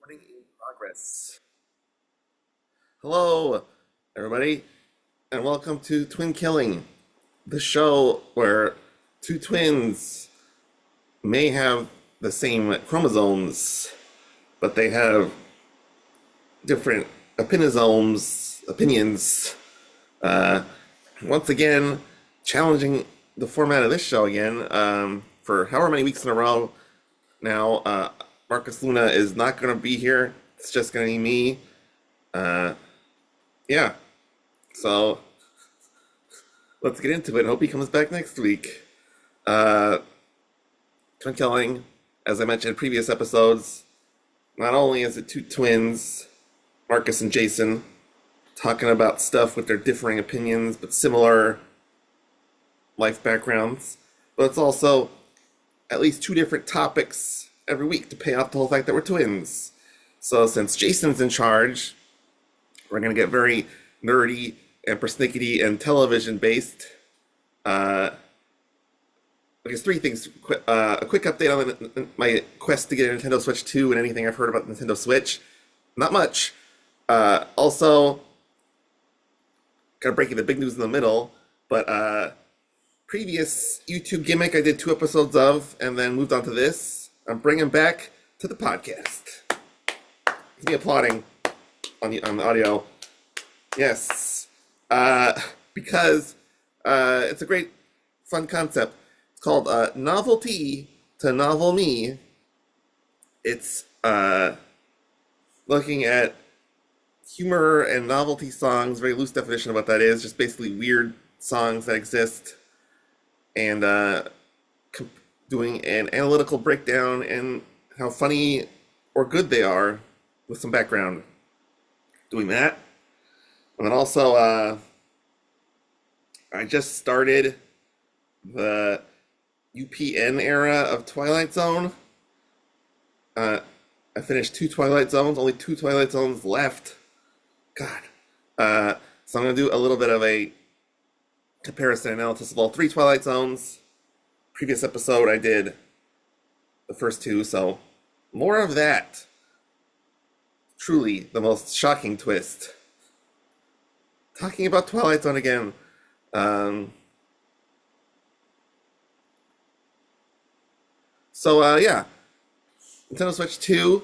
Recording in progress. Hello, everybody, and welcome to Twin Killing, the show where two twins may have the same chromosomes, but they have different opinions. Uh, Once again, challenging the format of this show again for however many weeks in a row now. Marcus Luna is not going to be here. It's just going to be me. Yeah. So let's get into it. Hope he comes back next week. Twin Killing, as I mentioned in previous episodes, not only is it two twins, Marcus and Jason, talking about stuff with their differing opinions but similar life backgrounds, but it's also at least two different topics every week to pay off the whole fact that we're twins. So since Jason's in charge, we're going to get very nerdy and persnickety and television based. I guess three things. A quick update on my quest to get a Nintendo Switch 2 and anything I've heard about the Nintendo Switch. Not much. Also, kind of breaking the big news in the middle, but previous YouTube gimmick I did 2 episodes of and then moved on to this. I'm bringing back to the podcast. It's me applauding on the audio. Yes. Because it's a great, fun concept. It's called Novelty to Novel Me. It's looking at humor and novelty songs, very loose definition of what that is, just basically weird songs that exist, and doing an analytical breakdown and how funny or good they are with some background. Doing that. And then also, I just started the UPN era of Twilight Zone. I finished 2 Twilight Zones, only 2 Twilight Zones left. God. So I'm going to do a little bit of a comparison analysis of all 3 Twilight Zones. Previous episode I did the first 2, so more of that. Truly the most shocking twist. Talking about Twilight Zone again. Yeah. Nintendo Switch 2.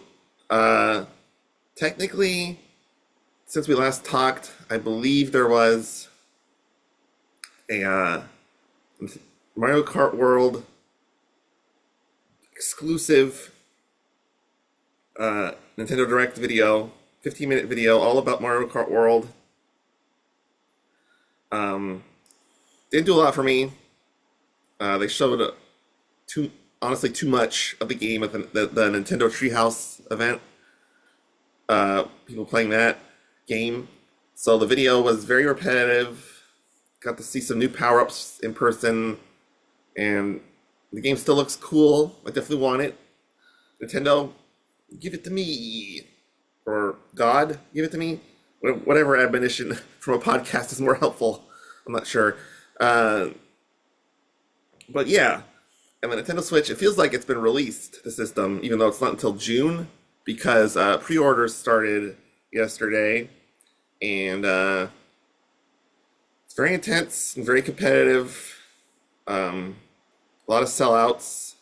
Technically, since we last talked, I believe there was a Mario Kart World exclusive Nintendo Direct video, 15-minute video, all about Mario Kart World. Didn't do a lot for me. They showed honestly too much of the game at the Nintendo Treehouse event. People playing that game. So the video was very repetitive. Got to see some new power-ups in person. And the game still looks cool. I definitely want it. Nintendo, give it to me. Or God, give it to me. Whatever admonition from a podcast is more helpful. I'm not sure. But yeah. And the Nintendo Switch, it feels like it's been released, the system, even though it's not until June, because pre-orders started yesterday, and it's very intense and very competitive. A lot of sellouts,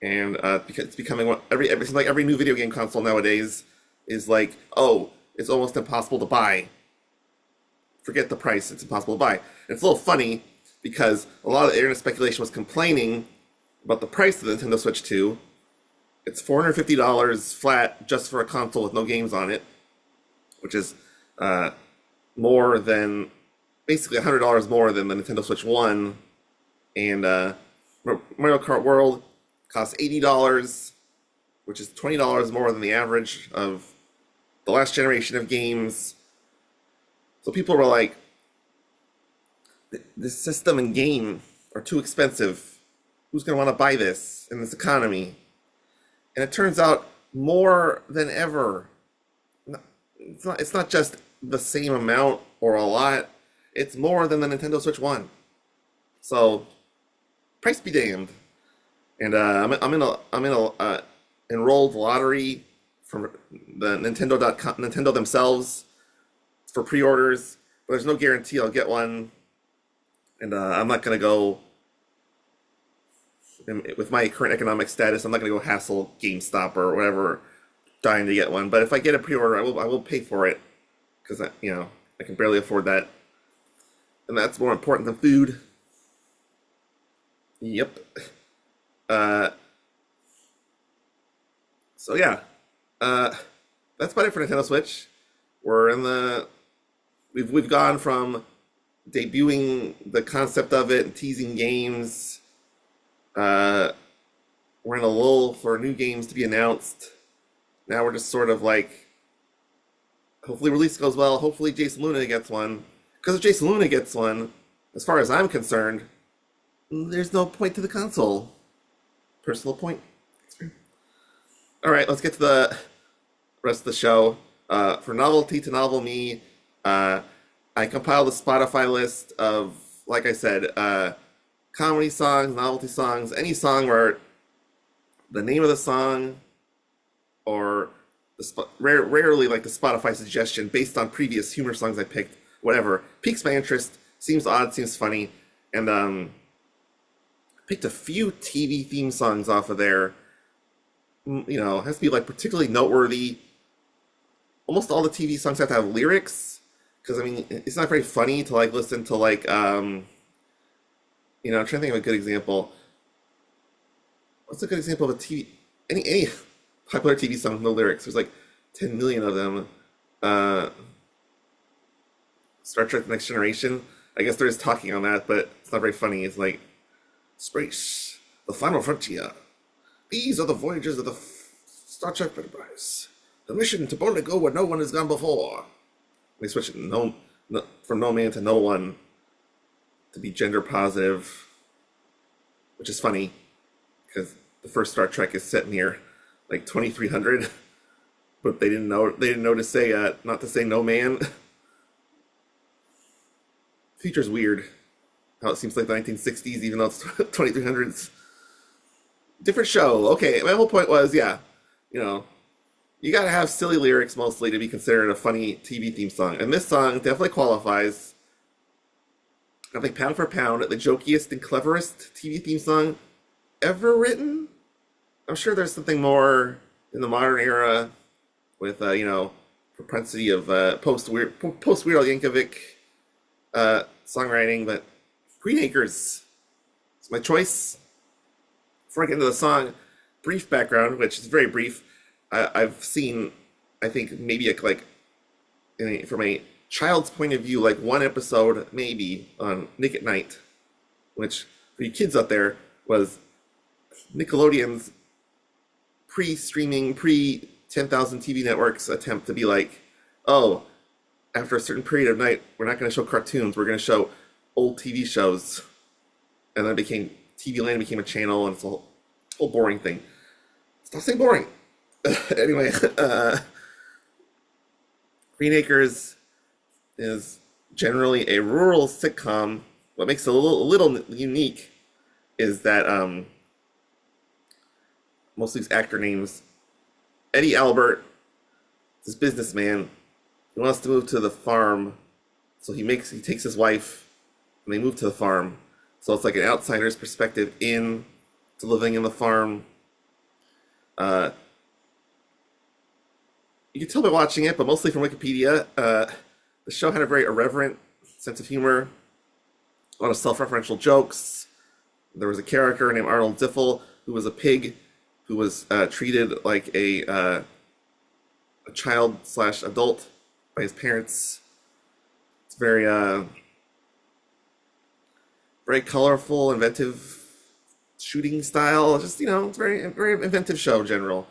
and because it's becoming it seems like every new video game console nowadays is like, oh, it's almost impossible to buy. Forget the price; it's impossible to buy. And it's a little funny because a lot of the internet speculation was complaining about the price of the Nintendo Switch 2. It's $450 flat just for a console with no games on it, which is more than, basically $100 more than the Nintendo Switch 1. And Mario Kart World costs $80, which is $20 more than the average of the last generation of games. So people were like, this system and game are too expensive. Who's going to want to buy this in this economy? And it turns out more than ever. It's not just the same amount or a lot. It's more than the Nintendo Switch 1. So, price be damned. And I'm in a enrolled lottery from the Nintendo themselves for pre-orders, but there's no guarantee I'll get one, and I'm not gonna go with my current economic status. I'm not gonna go hassle GameStop or whatever dying to get one. But if I get a pre-order, I will pay for it because I can barely afford that, and that's more important than food. Yep. Uh, so yeah, that's about it for Nintendo Switch. We're in the we've gone from debuting the concept of it and teasing games. We're in a lull for new games to be announced. Now we're just sort of like, hopefully release goes well. Hopefully Jason Luna gets one. Because if Jason Luna gets one, as far as I'm concerned, there's no point to the console. Personal point. All right, let's get to the rest of the show. For novelty to novel me, I compiled a Spotify list of, like I said, comedy songs, novelty songs, any song where the name of the song or rarely like the Spotify suggestion based on previous humor songs I picked, whatever, piques my interest, seems odd, seems funny, and picked a few TV theme songs off of there. It has to be like particularly noteworthy. Almost all the TV songs have to have lyrics, because it's not very funny to like listen to like I'm trying to think of a good example. What's a good example of a TV any popular TV song with no lyrics? There's like 10 million of them. Star Trek: The Next Generation. I guess there is talking on that, but it's not very funny. It's like, space, the final frontier. These are the voyages of the Star Trek Enterprise. The mission to boldly go where no one has gone before. They switch it from no man to no one to be gender positive, which is funny because the first Star Trek is set near like 2300, but they didn't know to say not to say no man. Feature's weird. How it seems like the 1960s, even though it's 2300s. Different show. Okay, my whole point was, you gotta have silly lyrics mostly to be considered a funny TV theme song. And this song definitely qualifies. I think pound for pound, the jokiest and cleverest TV theme song ever written. I'm sure there's something more in the modern era with, propensity of post-Weird Al Yankovic songwriting, but Green Acres is my choice. Before I get into the song, brief background, which is very brief. I've seen, I think, maybe from a child's point of view, like one episode maybe on Nick at Night, which for you kids out there was Nickelodeon's pre-streaming, pre-10,000 TV networks attempt to be like, oh, after a certain period of night, we're not going to show cartoons, we're going to show old TV shows. And then TV Land became a channel, and it's a whole boring thing. Stop saying boring. Anyway, Green Acres is generally a rural sitcom. What makes it a little unique is that most of these actor names, Eddie Albert, this businessman, he wants to move to the farm, so he takes his wife, and they move to the farm. So it's like an outsider's perspective to living in the farm. You can tell by watching it, but mostly from Wikipedia. The show had a very irreverent sense of humor, a lot of self-referential jokes. There was a character named Arnold Ziffel who was a pig who was treated like a child/adult by his parents. It's very very colorful, inventive shooting style. Just it's very very inventive show in general.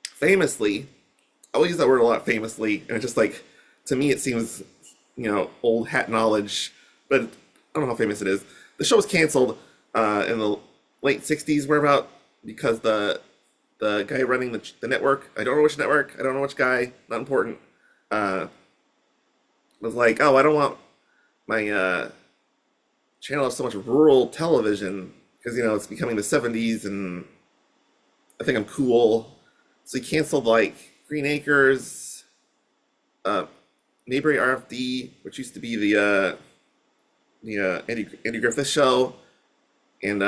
Famously, I will use that word a lot, famously, and it's just like, to me it seems, old hat knowledge, but I don't know how famous it is. The show was canceled in the late 60s, whereabout, because the guy running the network, I don't know which network, I don't know which guy, not important, was like, oh, I don't want my channel to have so much rural television, because, it's becoming the 70s, and I think I'm cool. So he canceled like Green Acres, uh, Mayberry RFD, which used to be the Andy Griffith show, and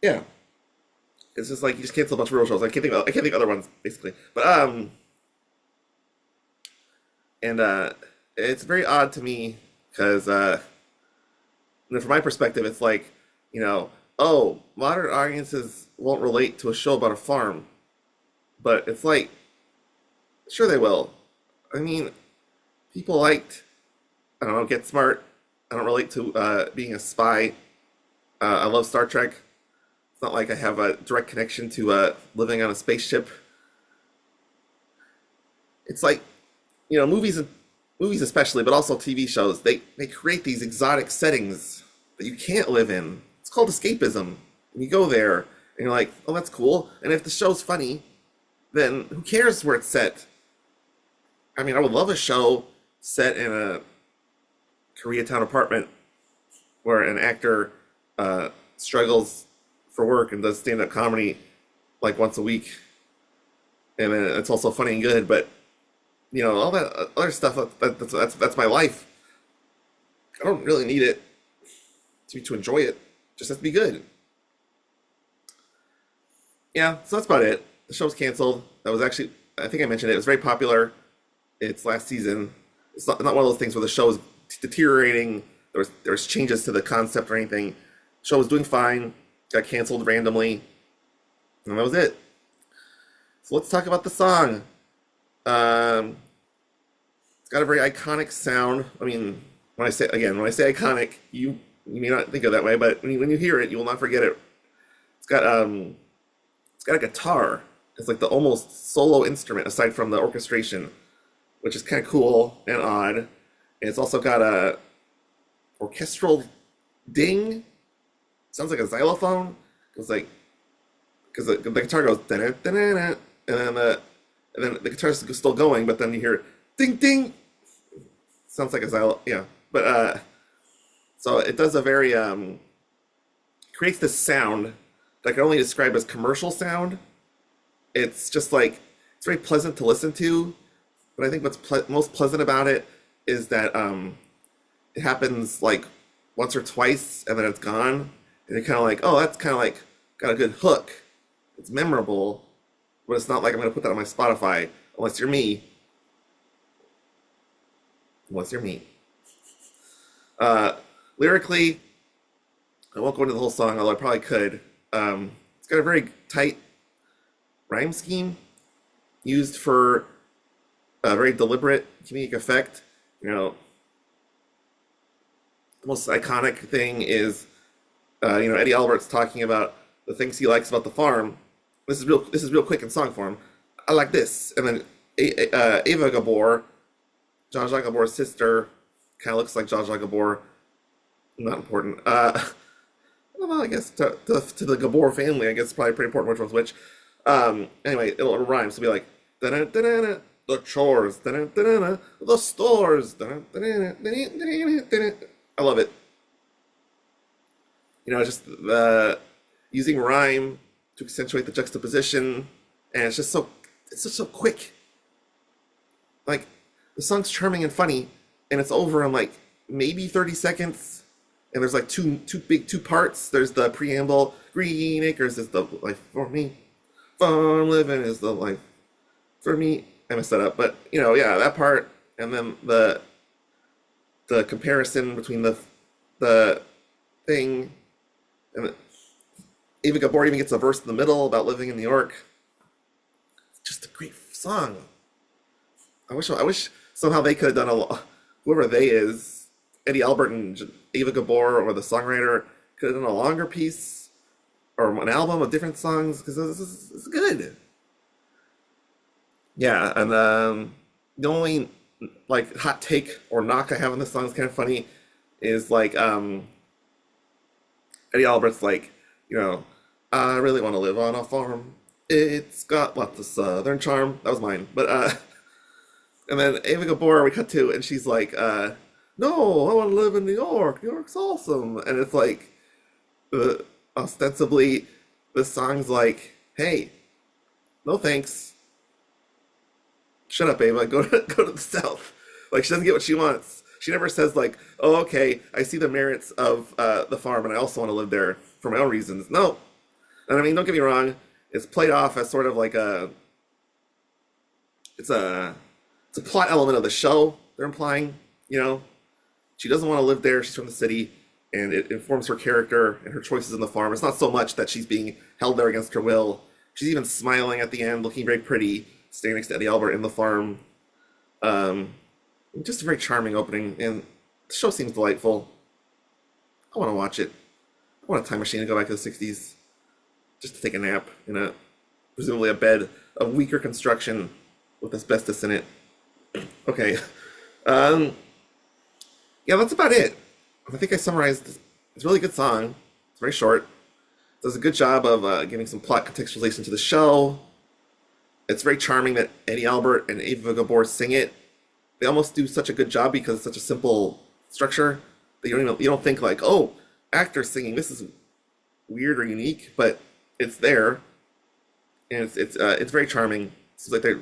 yeah, it's just like he just canceled a bunch of real shows. I can't think of other ones basically, but and it's very odd to me because from my perspective, it's like, you know, oh, modern audiences won't relate to a show about a farm, but it's like, sure they will. I mean, people liked, I don't know, Get Smart. I don't relate to being a spy. I love Star Trek. It's not like I have a direct connection to living on a spaceship. It's like, you know, movies especially, but also TV shows. They create these exotic settings that you can't live in. It's called escapism. And you go there and you're like, oh, that's cool. And if the show's funny, then who cares where it's set? I mean, I would love a show set in a Koreatown apartment where an actor struggles for work and does stand-up comedy like once a week, and then it's also funny and good. But you know, all that other stuff, that's my life. I don't really need it to enjoy it. Just has to be good. Yeah, so that's about it. The show's canceled. That was actually, I think I mentioned it. It was very popular. It's last season. It's not one of those things where the show is deteriorating. There's changes to the concept or anything. The show was doing fine. Got canceled randomly, and that was it. So let's talk about the song. It's got a very iconic sound. I mean, when I say iconic, you may not think of it that way, but when you hear it, you will not forget it. It's got a guitar. It's like the almost solo instrument aside from the orchestration, which is kind of cool and odd. And it's also got a orchestral ding. Sounds like a xylophone. It's like, because the guitar goes da da da, and then the guitar's still going, but then you hear ding ding. Sounds like a xylophone, yeah. But so it does a very creates this sound that I can only describe as commercial sound. It's just like, it's very pleasant to listen to, but I think what's most pleasant about it is that it happens like once or twice and then it's gone, and you're kind of like, oh, that's kind of like got a good hook. It's memorable, but it's not like I'm going to put that on my Spotify unless you're me. Unless you're me. Lyrically, I won't go into the whole song, although I probably could. It's got a very tight rhyme scheme used for a very deliberate comedic effect. You know, the most iconic thing is, Eddie Albert's talking about the things he likes about the farm. This is real quick in song form. I like this, and then Ava Gabor, Zsa Zsa Gabor's sister, kind of looks like Zsa Zsa Gabor. Not important. I don't know. I guess to the Gabor family, I guess it's probably pretty important which one's which. Anyway, it'll rhyme. So it'll be like da-da-da-da-da, the chores, da-da-da-da-da, the stores. Da-da-da-da-da-da-da. I love it. You know, just using rhyme to accentuate the juxtaposition, and it's just so quick. Like, the song's charming and funny, and it's over in like maybe 30 seconds. And there's like two parts. There's the preamble. Green acres is the life for me. Farm living is the life for me. I messed that up, but you know, yeah, that part, and then the comparison between the thing, and Ava Gabor even gets a verse in the middle about living in New York. It's just a great song. I wish somehow they could have done whoever they is, Eddie Albert and Ava Gabor, or the songwriter, could have done a longer piece or an album of different songs, because it's good. Yeah, and the only like hot take or knock I have on this song is kind of funny is like Eddie Albert's like, you know, I really want to live on a farm. It's got lots of southern charm. That was mine, but and then Ava Gabor we cut to, and she's like, no, I want to live in New York. New York's awesome. And it's like, ostensibly, the song's like, hey, no thanks. Shut up, Ava. Go to the south. Like she doesn't get what she wants. She never says like, oh, okay, I see the merits of the farm, and I also want to live there for my own reasons. No, and I mean, don't get me wrong. It's played off as sort of like it's a it's a plot element of the show. They're implying, you know, she doesn't want to live there. She's from the city, and it informs her character and her choices in the farm. It's not so much that she's being held there against her will. She's even smiling at the end, looking very pretty, standing next to Eddie Albert in the farm. Um, just a very charming opening, and the show seems delightful. I want to watch it. I want a time machine to go back to the 60s just to take a nap in a presumably a bed of weaker construction with asbestos in it. Okay. Yeah, that's about it. I think I summarized. It's a really good song. It's very short. It does a good job of giving some plot contextualization to the show. It's very charming that Eddie Albert and Ava Gabor sing it. They almost do such a good job because it's such a simple structure that you don't think like, oh, actors singing, this is weird or unique, but it's there, and it's very charming. It's like it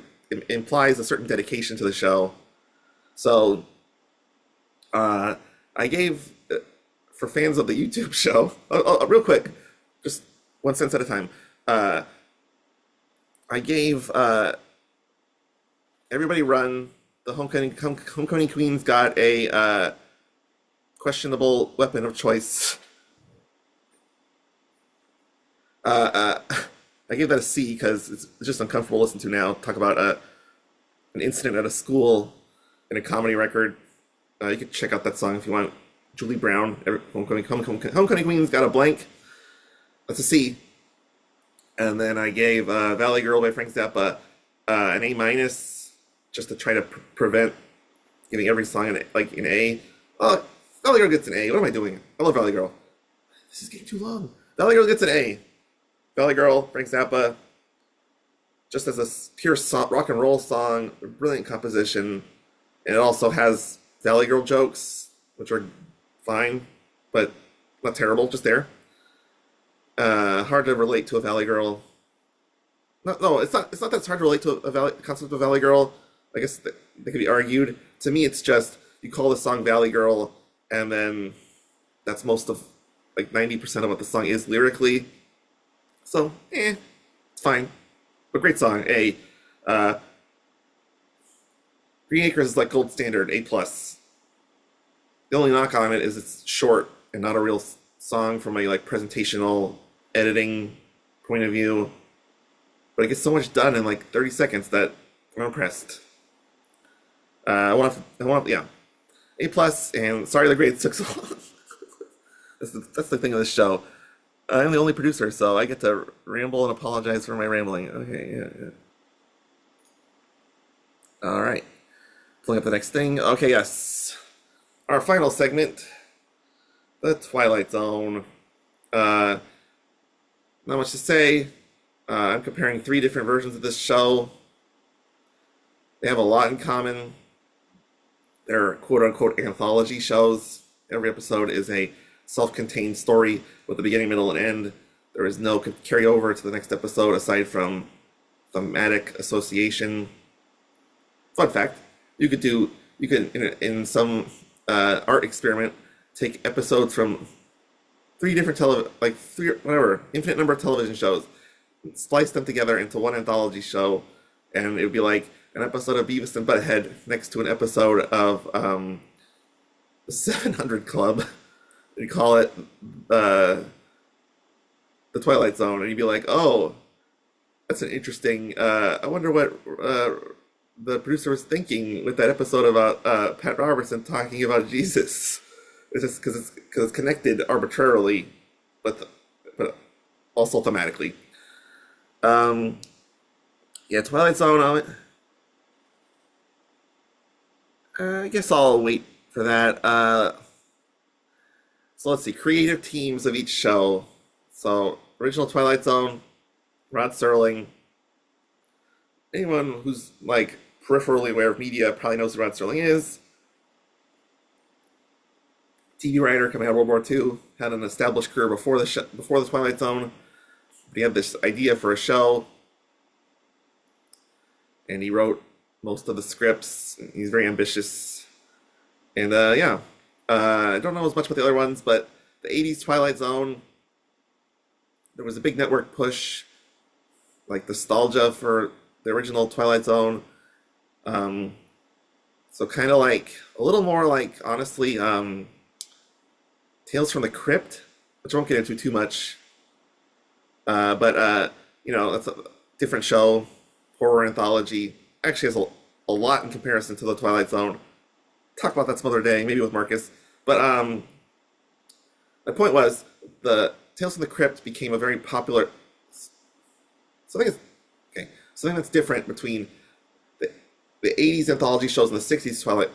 implies a certain dedication to the show. So, I gave for fans of the YouTube show, real quick, just one sentence at a time. I gave Everybody Run. The Homecoming Queen's got a questionable weapon of choice. I gave that a C because it's just uncomfortable to listen to now. Talk about an incident at a school in a comedy record. You can check out that song if you want. Julie Brown, Homecoming Queen's got a blank. That's a C. And then I gave Valley Girl by Frank Zappa an A minus, just to try to prevent giving every song an A. Oh, Valley Girl gets an A. What am I doing? I love Valley Girl. This is getting too long. Valley Girl gets an A. Valley Girl, Frank Zappa, just as a pure rock and roll song, a brilliant composition, and it also has Valley Girl jokes, which are fine, but not terrible, just there. Hard to relate to a Valley Girl. No, it's not. It's not that it's hard to relate to a concept of Valley Girl. I guess they could be argued. To me, it's just you call the song Valley Girl, and then that's most of 90% of what the song is lyrically. So, it's fine. But great song. A. Green Acres is like gold standard, A+. The only knock on it is it's short and not a real song from a presentational editing point of view. But it gets so much done in 30 seconds that I'm impressed. Yeah. A+, and sorry the grades took so long. That's the thing of this show. I'm the only producer, so I get to ramble and apologize for my rambling. Okay, yeah. All right. Pulling up the next thing. Okay, yes. Our final segment, the Twilight Zone. Not much to say. I'm comparing 3 different versions of this show. They have a lot in common. They're quote-unquote anthology shows. Every episode is a self-contained story with a beginning, middle, and end. There is no carryover to the next episode aside from thematic association. Fun fact: you can in some art experiment take episodes from 3 different infinite number of television shows, splice them together into one anthology show, and it would be like an episode of Beavis and Butthead next to an episode of the 700 Club. You call it the Twilight Zone, and you'd be like, oh, that's an interesting. I wonder what the producer was thinking with that episode about Pat Robertson talking about Jesus. It's just because it's connected arbitrarily, but also thematically. Yeah, Twilight Zone. I guess I'll wait for that. So let's see, creative teams of each show. So original Twilight Zone, Rod Serling. Anyone who's peripherally aware of media probably knows who Rod Serling is. TV writer coming out of World War II, had an established career before the Twilight Zone. he had this idea for a show, and he wrote most of the scripts. He's very ambitious, and yeah, I don't know as much about the other ones, but the '80s Twilight Zone, there was a big network push, like nostalgia for the original Twilight Zone. Um, so kind of like a little more like honestly, Tales from the Crypt, which I won't get into too much. But that's a different show, horror anthology. Actually, has a lot in comparison to the Twilight Zone. Talk about that some other day, maybe with Marcus. But my point was the Tales from the Crypt became a very popular something. Something that's different between the '80s anthology shows and the '60s Twilight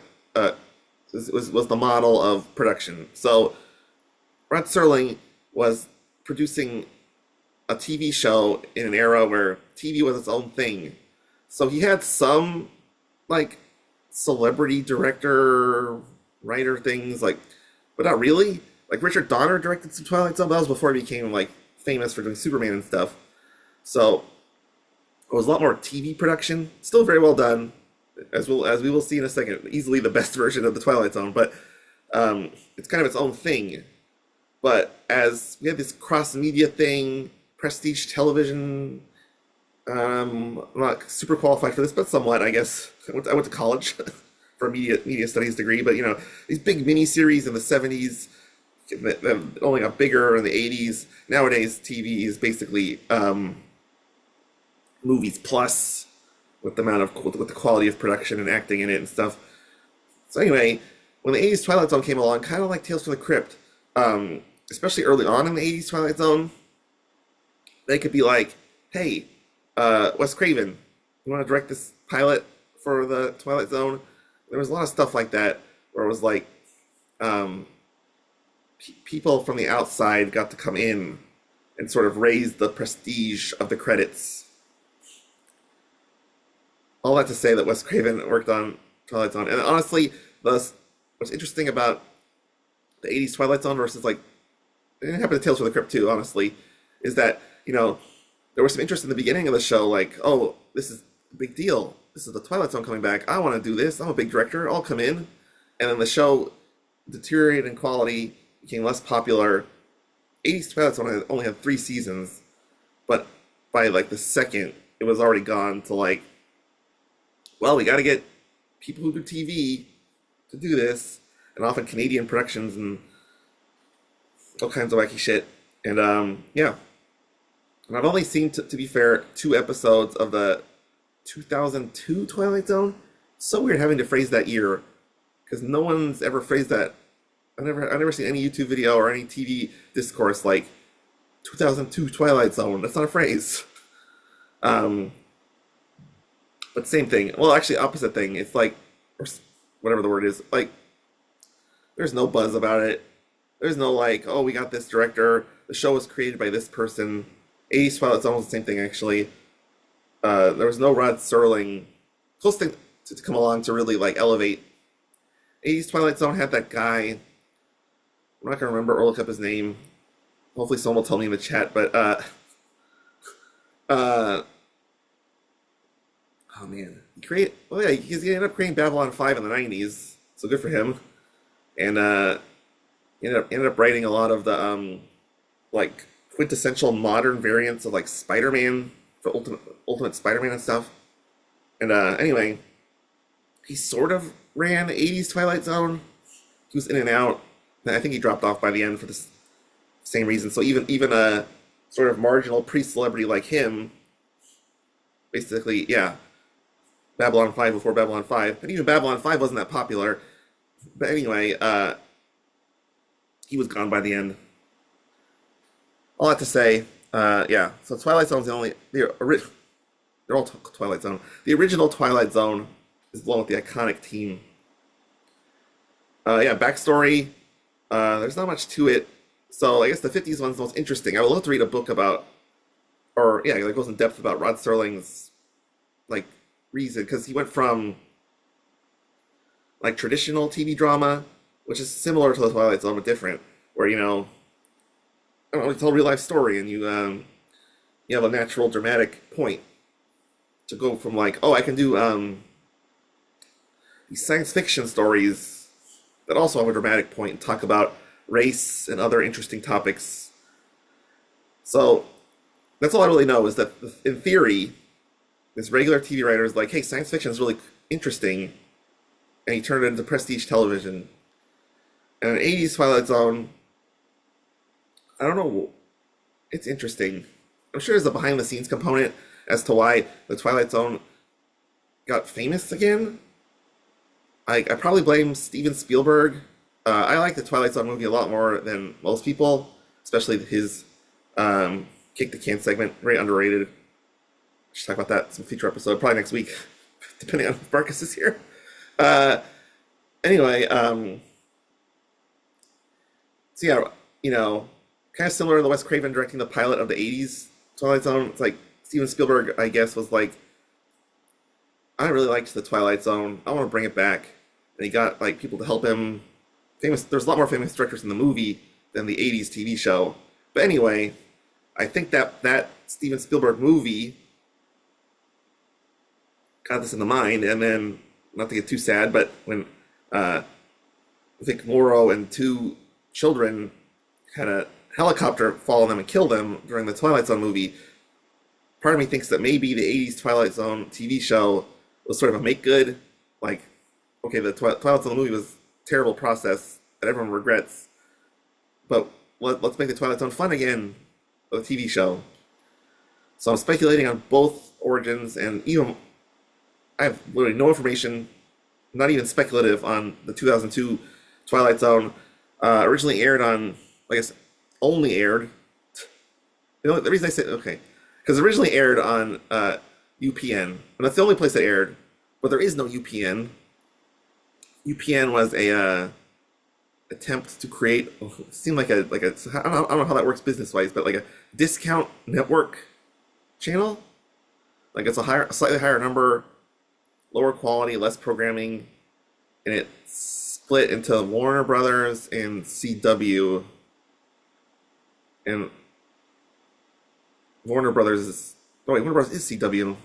was the model of production. So Rod Serling was producing a TV show in an era where TV was its own thing. So he had some like celebrity director, writer things like, but not really. Like Richard Donner directed some Twilight Zone, but that was before he became like famous for doing Superman and stuff. So it was a lot more TV production. Still very well done, as we will see in a second. Easily the best version of the Twilight Zone, but it's kind of its own thing. But as we had this cross media thing, prestige television, I'm not super qualified for this, but somewhat, I guess. I went to college for a media studies degree, but these big miniseries in the '70s that only got bigger in the '80s. Nowadays, TV is basically movies plus with the quality of production and acting in it and stuff. So anyway, when the '80s Twilight Zone came along, kind of like Tales from the Crypt, especially early on in the '80s Twilight Zone, they could be like, "Hey, Wes Craven, you want to direct this pilot for the Twilight Zone?" There was a lot of stuff like that where it was like people from the outside got to come in and sort of raise the prestige of the credits. All that to say that Wes Craven worked on Twilight Zone, and honestly, what's interesting about the '80s Twilight Zone versus like it didn't happen to Tales from the Crypt too, honestly, is that there was some interest in the beginning of the show, like, oh, this is a big deal. This is the Twilight Zone coming back. I want to do this. I'm a big director. I'll come in. And then the show deteriorated in quality, became less popular. '80s Twilight Zone only had 3 seasons, but by like the second, it was already gone to like, well, we got to get people who do TV to do this, and often Canadian productions and all kinds of wacky shit. And yeah. And I've only seen, to be fair, 2 episodes of the 2002 Twilight Zone. So weird having to phrase that year, because no one's ever phrased that. I've never seen any YouTube video or any TV discourse like 2002 Twilight Zone. That's not a phrase. But same thing. Well, actually, opposite thing. It's like, or whatever the word is. Like, there's no buzz about it. There's no like, oh, we got this director. The show was created by this person. '80s Twilight Zone was the same thing, actually. There was no Rod Serling. Close thing to come along to really like elevate. '80s Twilight Zone had that guy. I'm not gonna remember or look up his name. Hopefully, someone will tell me in the chat. But oh man, he ended up creating Babylon 5 in the '90s. So good for him. And he ended up writing a lot of the like quintessential modern variants of like Spider-Man for Ultimate Spider-Man and stuff. And anyway, he sort of ran '80s Twilight Zone. He was in and out. I think he dropped off by the end for the same reason. So even a sort of marginal pre-celebrity like him, basically, yeah, Babylon 5 before Babylon 5. And even Babylon 5 wasn't that popular. But anyway, he was gone by the end. All that to say, yeah. So Twilight Zone's they're all Twilight Zone. The original Twilight Zone is the one with the iconic team. Yeah, backstory. There's not much to it. So I guess the '50s one's the most interesting. I would love to read a book about, or yeah, that goes in depth about Rod Serling's like reason, because he went from like traditional TV drama, which is similar to the Twilight Zone but different, where I don't know, you tell a real life story and you you have a natural dramatic point to go from like, oh, I can do these science fiction stories that also have a dramatic point and talk about race and other interesting topics. So that's all I really know is that in theory, this regular TV writer is like, hey, science fiction is really interesting, and he turned it into prestige television. And an 80s Twilight Zone, I don't know, it's interesting. I'm sure there's a behind the scenes component as to why the Twilight Zone got famous again. I probably blame Steven Spielberg. I like the Twilight Zone movie a lot more than most people, especially his kick the can segment, very underrated. Should talk about that in some future episode, probably next week, depending on if Marcus is here. Anyway, so yeah, kind of similar to Wes Craven directing the pilot of the 80s Twilight Zone. It's like Steven Spielberg, I guess, was like, I really liked the Twilight Zone. I want to bring it back. And he got like people to help him. There's a lot more famous directors in the movie than the 80s TV show. But anyway, I think that Steven Spielberg movie got this in the mind. And then, not to get too sad, but when I think Morrow and two children had a helicopter fall on them and kill them during the Twilight Zone movie, part of me thinks that maybe the 80s Twilight Zone TV show was sort of a make-good. Like, okay, the Twilight Zone movie was a terrible process that everyone regrets, but let's make the Twilight Zone fun again, the TV show. So I'm speculating on both origins, and even I have literally no information, not even speculative, on the 2002 Twilight Zone. Originally aired on, I guess, only aired. The reason I say okay, because originally aired on UPN, and that's the only place it aired. But there is no UPN. UPN was a attempt to create, it seemed like a I don't know how that works business wise, but like a discount network channel. Like it's a slightly higher number, lower quality, less programming, and it split into Warner Brothers and CW. And Warner Brothers is CW.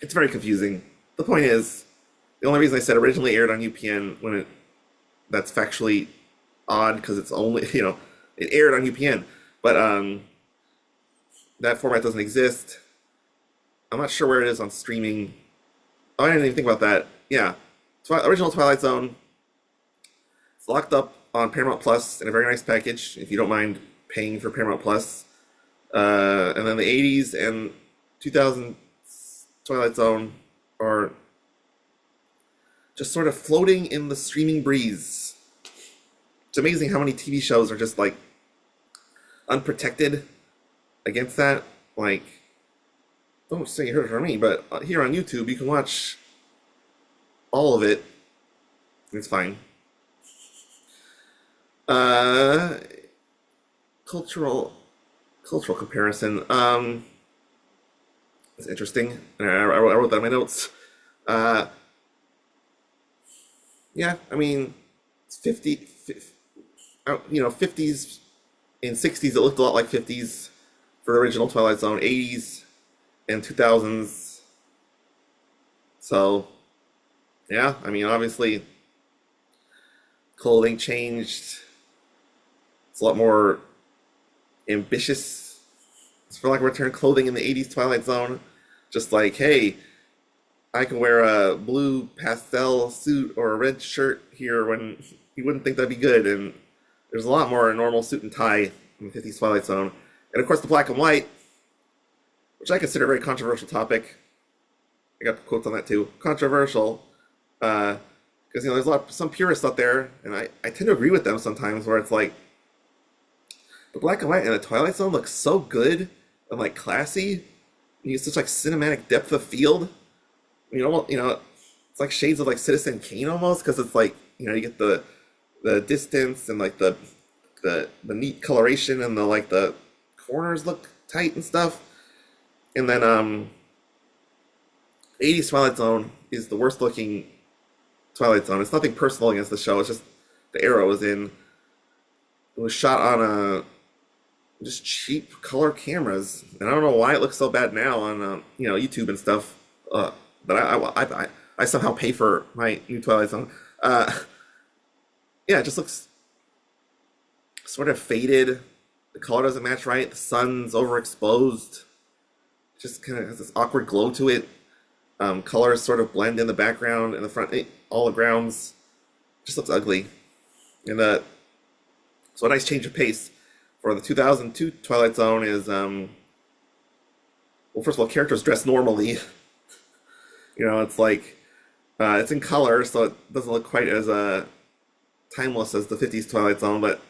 It's very confusing. The point is, the only reason I said originally aired on UPN that's factually odd because it's only, it aired on UPN, but that format doesn't exist. I'm not sure where it is on streaming. Oh, I didn't even think about that. Yeah, original Twilight Zone. It's locked up on Paramount Plus in a very nice package, if you don't mind paying for Paramount Plus. And then the 80s and 2000 Twilight Zone are just sort of floating in the streaming breeze. It's amazing how many TV shows are just like unprotected against that. Like, don't say you heard it from me, but here on YouTube you can watch all of it. It's fine. Cultural comparison. It's interesting. I wrote that in my notes. Yeah, I mean, it's 50s and 60s. It looked a lot like 50s for the original Twilight Zone. 80s and 2000s. So, yeah, I mean, obviously, clothing changed. It's a lot more ambitious, for lack of a term, clothing in the 80s Twilight Zone. Just like, hey, I can wear a blue pastel suit or a red shirt here when you wouldn't think that'd be good. And there's a lot more a normal suit and tie in the 50s Twilight Zone. And of course, the black and white, which I consider a very controversial topic. I got quotes on that too. Controversial. Because, there's some purists out there, and I tend to agree with them sometimes, where it's like, the black and white in the Twilight Zone looks so good and like classy. You get such like cinematic depth of field. It's like shades of like Citizen Kane almost, because it's like, you get the distance and like the neat coloration, and the corners look tight and stuff. And then 80s Twilight Zone is the worst looking Twilight Zone. It's nothing personal against the show. It's just the era it was in. It was shot on just cheap color cameras, and I don't know why it looks so bad now on YouTube and stuff. But I somehow pay for my new Twilight Zone. Uh, yeah, it just looks sort of faded. The color doesn't match right. The sun's overexposed. It just kind of has this awkward glow to it. Colors sort of blend in the background and the front, all the grounds. Just looks ugly. And so a nice change of pace for the 2002 Twilight Zone is, well, first of all, characters dress normally. It's like, it's in color, so it doesn't look quite as timeless as the 50s Twilight Zone, but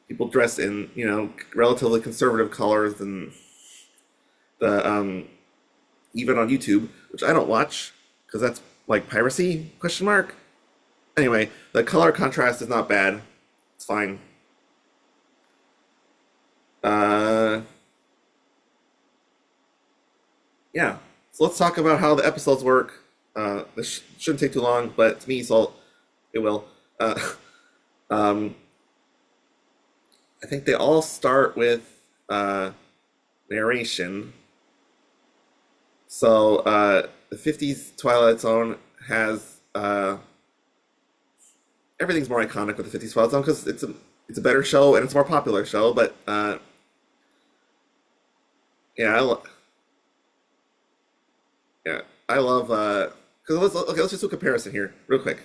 people dress in, relatively conservative colors, and the even on YouTube, which I don't watch because that's like piracy, question mark. Anyway, the color contrast is not bad. It's fine. Yeah. So let's talk about how the episodes work. This shouldn't take too long, but to me, so it will. I think they all start with narration. So the 50s Twilight Zone has everything's more iconic with the 50s Twilight Zone because it's a better show and it's a more popular show. But yeah, I love because let's just do a comparison here real quick.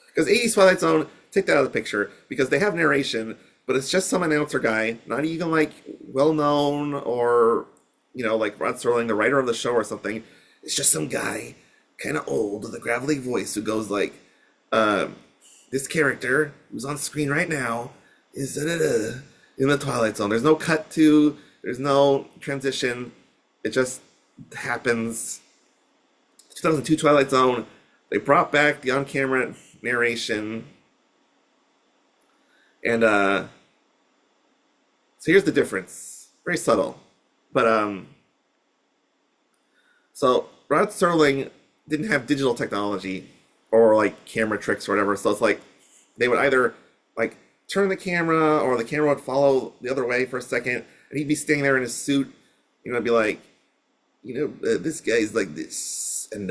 Because 80s Twilight Zone, take that out of the picture because they have narration, but it's just some announcer guy, not even like well known or like Rod Serling, the writer of the show or something. It's just some guy, kind of old, with a gravelly voice who goes like, "This character who's on screen right now is in the Twilight Zone." There's no cut to, there's no transition. It just happens. 2002 Twilight Zone, they brought back the on-camera narration, and so here's the difference. Very subtle. But so Rod Serling didn't have digital technology or like camera tricks or whatever. So it's like they would either like turn the camera or the camera would follow the other way for a second, and he'd be standing there in his suit, be like, this guy's like this, and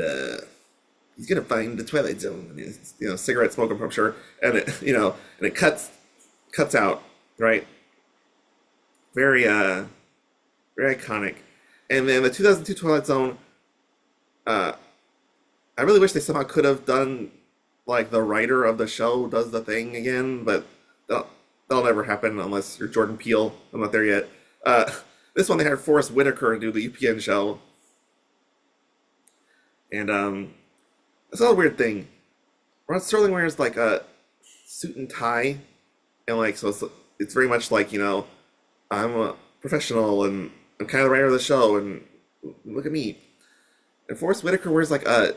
he's gonna find the Twilight Zone. And he's, cigarette smoking, I'm sure, and it, and it cuts out, right? Very very iconic. And then the 2002 Twilight Zone, I really wish they somehow could have done like the writer of the show does the thing again, but that'll never happen unless you're Jordan Peele. I'm not there yet. This one they had Forrest Whitaker do the UPN show, and it's not a weird thing. Rod Serling wears like a suit and tie, and like so it's very much like I'm a professional and I'm kind of the writer of the show, and look at me. And Forrest Whitaker wears like a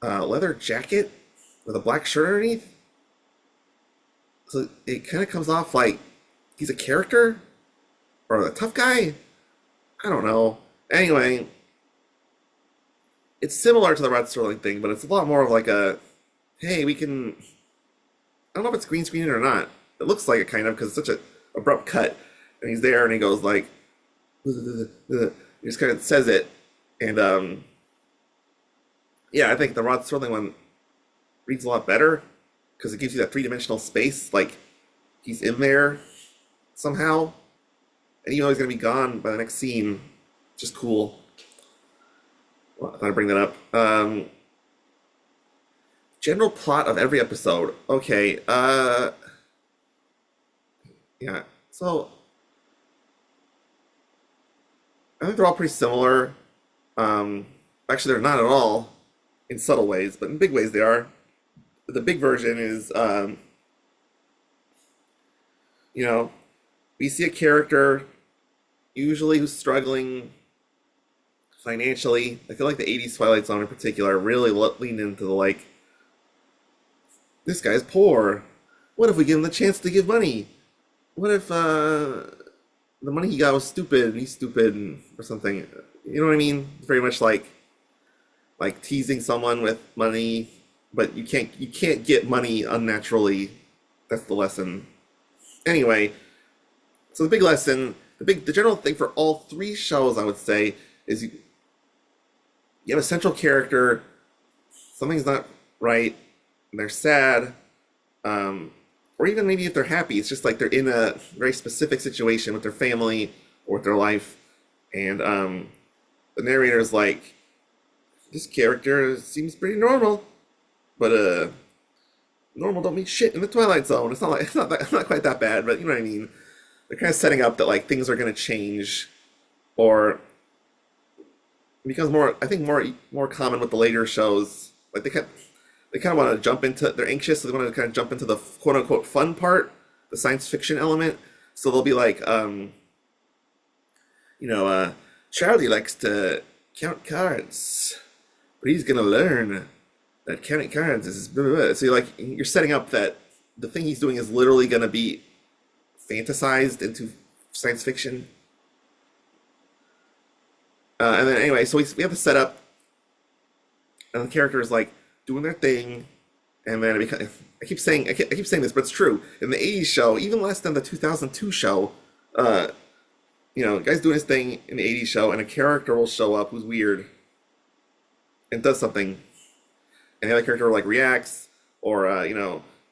leather jacket with a black shirt underneath. So it kind of comes off like he's a character or a tough guy. I don't know. Anyway, it's similar to the Rod Serling thing, but it's a lot more of like a, hey, we can. I don't know if it's green screening or not. It looks like it kind of because it's such a abrupt cut, and he's there and he goes like. He just kind of says it, and yeah, I think the Rod Serling one reads a lot better because it gives you that three-dimensional space, like he's in there somehow, and even though he's gonna be gone by the next scene, just cool. Well, I thought I'd bring that up. General plot of every episode. Okay, yeah, so. I think they're all pretty similar. Actually, they're not at all in subtle ways, but in big ways they are. The big version is, we see a character, usually who's struggling financially. I feel like the 80s Twilight Zone in particular really leaned into the like, this guy's poor. What if we give him the chance to give money? What if, the money he got was stupid, and he's stupid, or something. You know what I mean? It's very much like teasing someone with money, but you can't get money unnaturally. That's the lesson. Anyway, So the big lesson, the general thing for all three shows, I would say, is you have a central character, something's not right, and they're sad, or even maybe if they're happy, it's just like they're in a very specific situation with their family or with their life, and the narrator is like, this character seems pretty normal, but normal don't mean shit in the Twilight Zone. It's not like it's not quite that bad, but you know what I mean. They're kind of setting up that like things are going to change, or it becomes more. I think more common with the later shows. Like they kind of want to jump into. They're anxious, so they want to kind of jump into the quote unquote fun part, the science fiction element. So they'll be like, Charlie likes to count cards, but he's gonna learn that counting cards is blah, blah, blah. So you're setting up that the thing he's doing is literally gonna be fantasized into science fiction. And then anyway, so we have to set up, and the character is like doing their thing, and then I keep saying this, but it's true. In the '80s show, even less than the 2002 show, the guy's doing his thing in the '80s show, and a character will show up who's weird and does something, and the other character like reacts or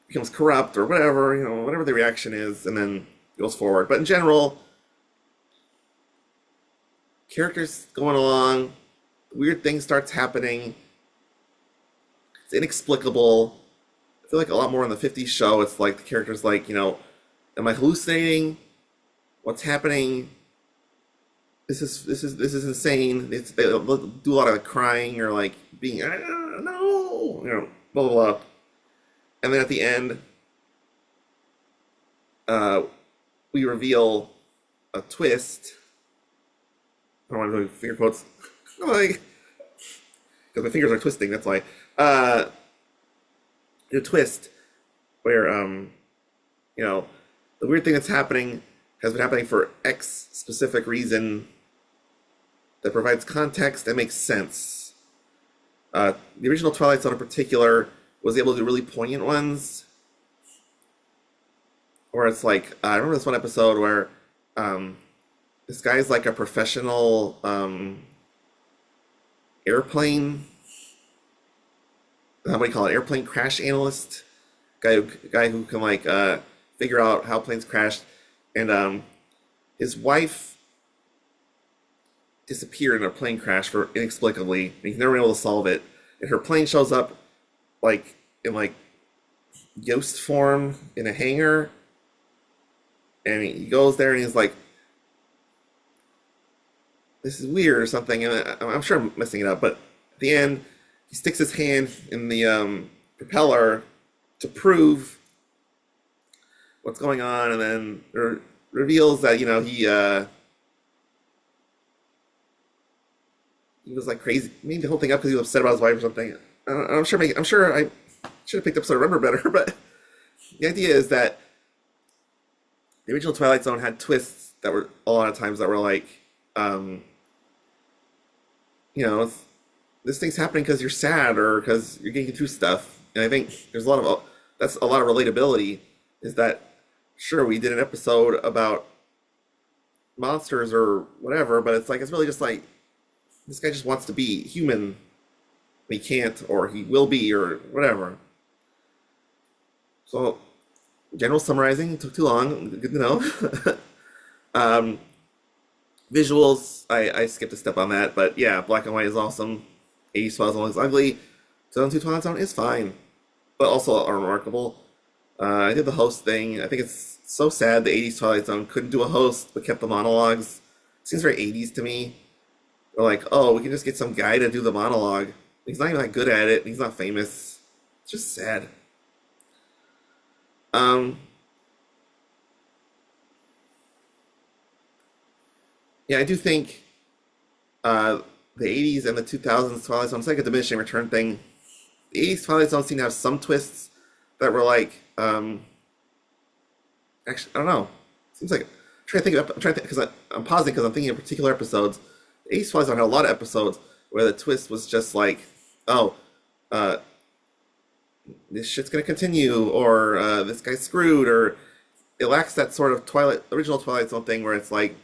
becomes corrupt or whatever, whatever the reaction is, and then goes forward. But in general, characters going along, weird thing starts happening. It's inexplicable. I feel like a lot more in the '50s show. It's like the character's like, am I hallucinating? What's happening? This is insane. They'll do a lot of crying or like being no, blah blah blah. And then at the end, we reveal a twist. I don't want to do finger quotes, like because my fingers are twisting. That's why. A twist where the weird thing that's happening has been happening for X specific reason that provides context that makes sense. The original Twilight Zone in particular was able to do really poignant ones, where it's like, I remember this one episode where this guy's like a professional airplane, what do you call it, airplane crash analyst, guy who can like figure out how planes crashed, and his wife disappeared in a plane crash for inexplicably, and he's never been able to solve it. And her plane shows up like in like ghost form in a hangar, and he goes there and he's like, this is weird or something, and I'm sure I'm messing it up, but at the end he sticks his hand in the propeller to prove what's going on, and then reveals that he was like crazy, made the whole thing up because he was upset about his wife or something. I'm sure I should have picked up so I remember better, but the idea is that the original Twilight Zone had twists that were a lot of times that were like, this thing's happening because you're sad or because you're getting through stuff. And I think there's that's a lot of relatability. Is that sure we did an episode about monsters or whatever, but it's really just like this guy just wants to be human. He can't, or he will be, or whatever. So, general summarizing took too long. Good to know. Visuals, I skipped a step on that, but yeah, black and white is awesome. 80s Twilight Zone is ugly. 2002 Twilight Zone is fine, but also remarkable. I did the host thing. I think it's so sad the 80s Twilight Zone couldn't do a host, but kept the monologues. Seems very 80s to me. We're like, oh, we can just get some guy to do the monologue. He's not even that good at it. He's not famous. It's just sad. Yeah, I do think the 80s and the 2000s Twilight Zone, it's like a diminishing return thing. The 80s Twilight Zone seemed to have some twists that were like, actually, I don't know. Seems like, I'm trying to think, because I'm pausing because I'm thinking of particular episodes. The 80s Twilight Zone had a lot of episodes where the twist was just like, oh, this shit's gonna continue, or this guy's screwed, or it lacks that sort of original Twilight Zone thing where it's like,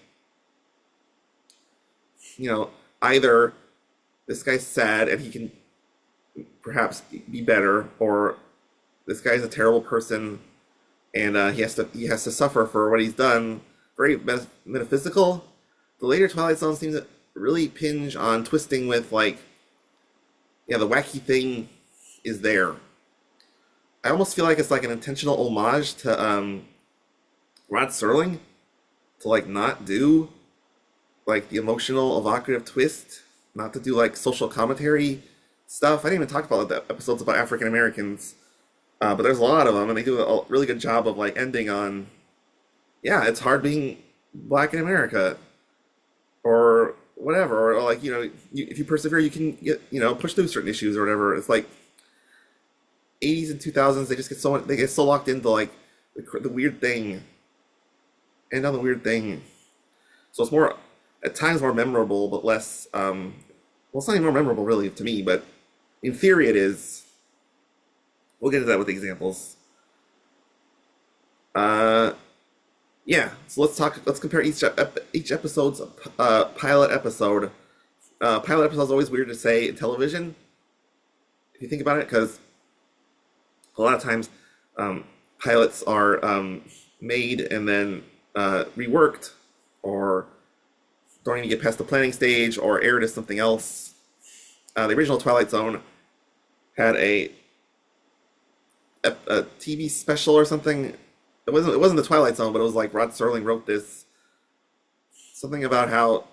you know, either this guy's sad and he can perhaps be better, or this guy's a terrible person and he has to suffer for what he's done. Very metaphysical. The later Twilight Zone seems to really pinch on twisting with like, yeah, the wacky thing is there. I almost feel like it's like an intentional homage to Rod Serling to like not do like the emotional evocative twist, not to do like social commentary stuff. I didn't even talk about the episodes about African Americans, but there's a lot of them, and they do a really good job of like ending on, yeah, it's hard being black in America, or whatever, or like if you persevere, you can get push through certain issues or whatever. It's like 80s and 2000s, they get so locked into like the weird thing, and on the weird thing, so it's more at times more memorable, but less. Well, it's not even more memorable really to me, but in theory it is. We'll get into that with examples. Uh, yeah. So let's compare each episode's pilot episode. Pilot episode is always weird to say in television, if you think about it, because a lot of times pilots are made and then reworked, or don't even get past the planning stage, or aired as something else. The original Twilight Zone had a TV special or something. It wasn't the Twilight Zone, but it was like Rod Serling wrote this, something about how,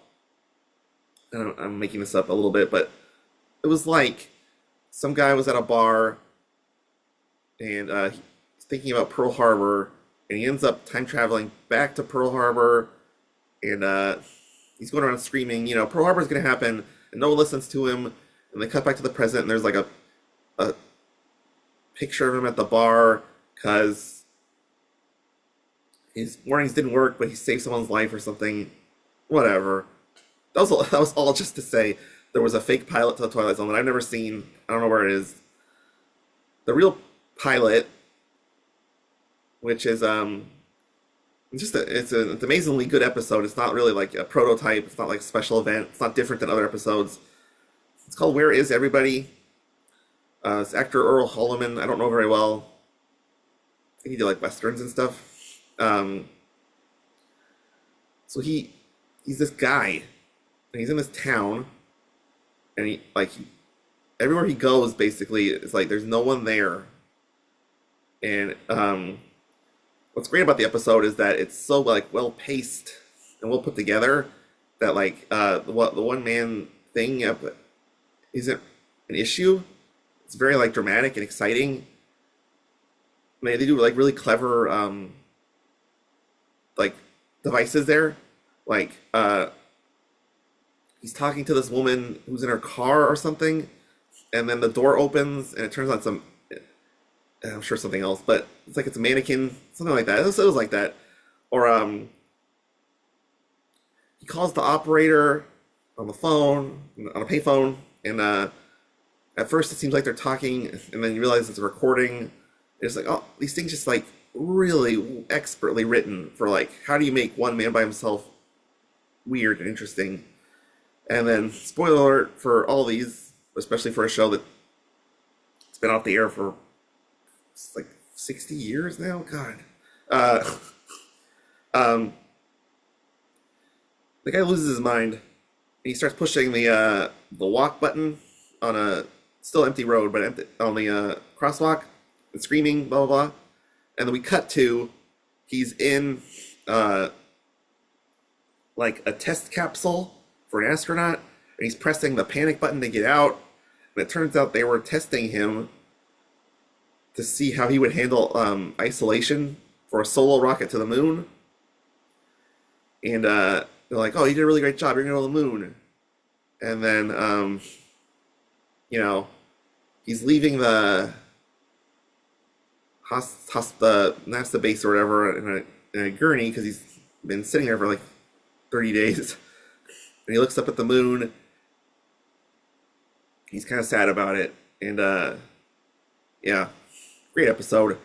I'm making this up a little bit, but it was like some guy was at a bar and he's thinking about Pearl Harbor, and he ends up time traveling back to Pearl Harbor, and he's going around screaming, Pearl Harbor's going to happen, and no one listens to him. And they cut back to the present, and there's like a picture of him at the bar because his warnings didn't work, but he saved someone's life or something. Whatever. That was all just to say there was a fake pilot to the Twilight Zone that I've never seen. I don't know where it is. The real pilot, which is it's an amazingly good episode. It's not really like a prototype. It's not like a special event. It's not different than other episodes. It's called Where Is Everybody? It's actor Earl Holliman. I don't know very well. I think he did like westerns and stuff. So he's this guy, and he's in this town, and everywhere he goes, basically, it's like there's no one there. And what's great about the episode is that it's so like well paced and well put together that like the one man thing isn't an issue. It's very like dramatic and exciting. They do like really clever like devices there. Like he's talking to this woman who's in her car or something, and then the door opens and it turns on some, I'm sure something else, but it's like it's a mannequin, something like that. It was like that. Or he calls the operator on the phone, on a payphone, and at first it seems like they're talking, and then you realize it's a recording. It's like, oh, these things just like really expertly written for like, how do you make one man by himself weird and interesting? And then, spoiler alert for all these, especially for a show that's been off the air for like 60 years now. God, the guy loses his mind, and he starts pushing the walk button on a still empty road, but empty, on the crosswalk, and screaming, blah blah blah. And then we cut to he's in like a test capsule for an astronaut, and he's pressing the panic button to get out. And it turns out they were testing him to see how he would handle isolation for a solo rocket to the moon. And they're like, "Oh, you did a really great job. You're gonna go to the moon." And then, he's leaving the the NASA base or whatever in a gurney because he's been sitting there for like 30 days. And he looks up at the moon. He's kind of sad about it. And yeah, great episode.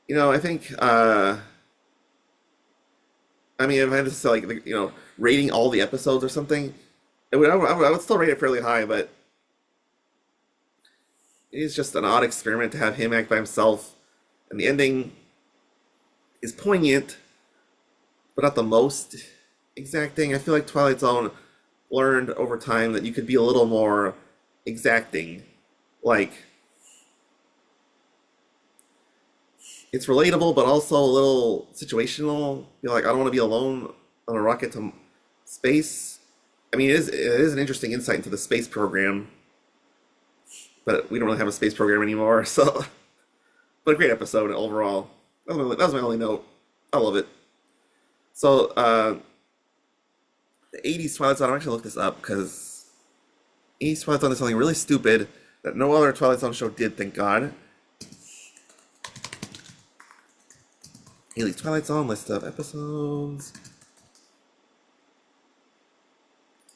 I think, I mean, if I had to say, like, rating all the episodes or something, I would still rate it fairly high, but it is just an odd experiment to have him act by himself, and the ending is poignant, but not the most exacting. I feel like Twilight Zone learned over time that you could be a little more exacting. Like, it's relatable, but also a little situational. You're like, I don't want to be alone on a rocket to space. I mean, it is an interesting insight into the space program, but we don't really have a space program anymore. So, but a great episode overall. That was my only note. I love it. So, the '80s Twilight Zone. I'm actually gonna look this up because '80s Twilight Zone is something really stupid that no other Twilight Zone show did. Thank God. '80s Twilight Zone list of episodes.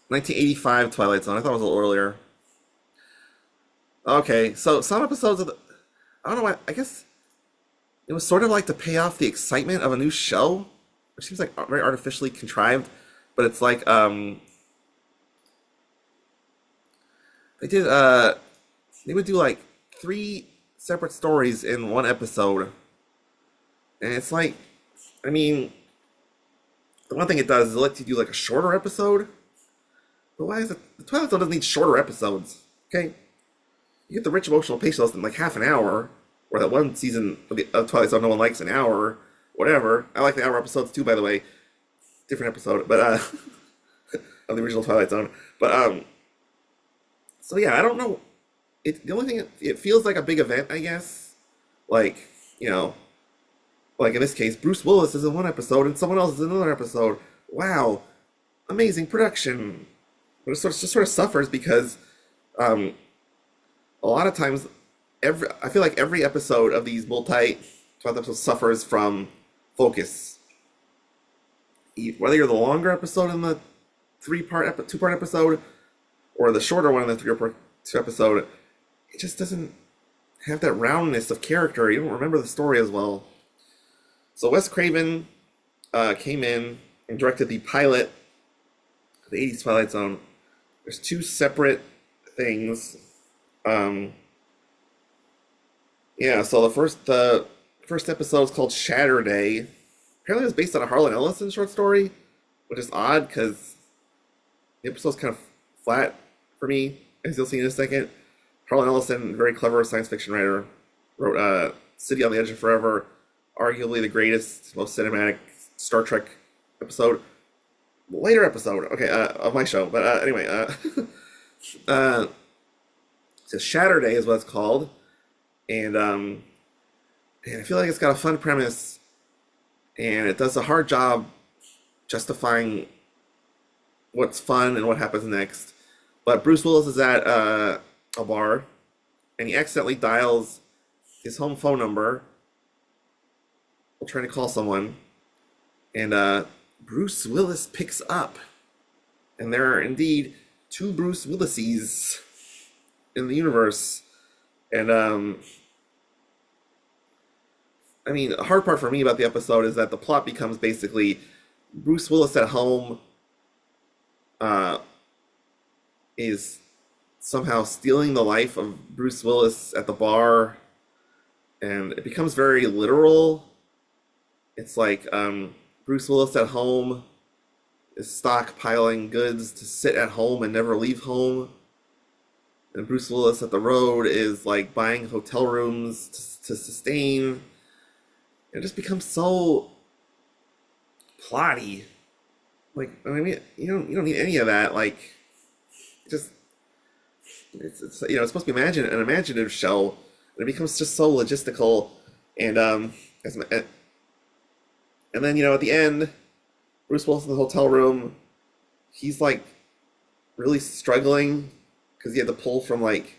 1985 Twilight Zone. I thought it was a little earlier. Okay, so some episodes of I don't know why. I guess it was sort of like to pay off the excitement of a new show, which seems like very artificially contrived. But it's like they did they would do like three separate stories in one episode, and it's like, I mean, the one thing it does is it lets you do like a shorter episode. But why is it the Twilight Zone doesn't need shorter episodes? Okay, you get the rich emotional pathos in like half an hour, or that one season of Twilight Zone no one likes, an hour, whatever. I like the hour episodes too, by the way. Different episode, but of the original Twilight Zone. But so yeah, I don't know. The only thing, it feels like a big event, I guess. Like, you know, like in this case, Bruce Willis is in one episode and someone else is in another episode. Wow, amazing production. But just sort of suffers because um, a lot of times, I feel like every episode of these multi Twilight episodes suffers from focus. Whether you're the longer episode in the two-part episode, or the shorter one in the two episode, it just doesn't have that roundness of character. You don't remember the story as well. So Wes Craven came in and directed the pilot of the '80s Twilight Zone. There's two separate things. Yeah, so the first episode is called Shatterday. Apparently, it was based on a Harlan Ellison short story, which is odd because the episode's kind of flat for me, as you'll see in a second. Harlan Ellison, very clever science fiction writer, wrote City on the Edge of Forever, arguably the greatest, most cinematic Star Trek episode. Later episode, okay, of my show. But anyway, so Shatterday is what it's called, and I feel like it's got a fun premise, and it does a hard job justifying what's fun and what happens next. But Bruce Willis is at a bar, and he accidentally dials his home phone number while trying to call someone, and Bruce Willis picks up, and there are indeed two Bruce Willises in the universe, and I mean, the hard part for me about the episode is that the plot becomes basically Bruce Willis at home uh, is somehow stealing the life of Bruce Willis at the bar, and it becomes very literal. It's like Bruce Willis at home is stockpiling goods to sit at home and never leave home, and Bruce Willis at the road is like buying hotel rooms to sustain. It just becomes so plotty. Like, I mean, you don't need any of that. Like, just it's it's supposed to be an imaginative show, and it becomes just so logistical. And and then at the end, Bruce Willis in the hotel room, he's like really struggling because he had to pull from like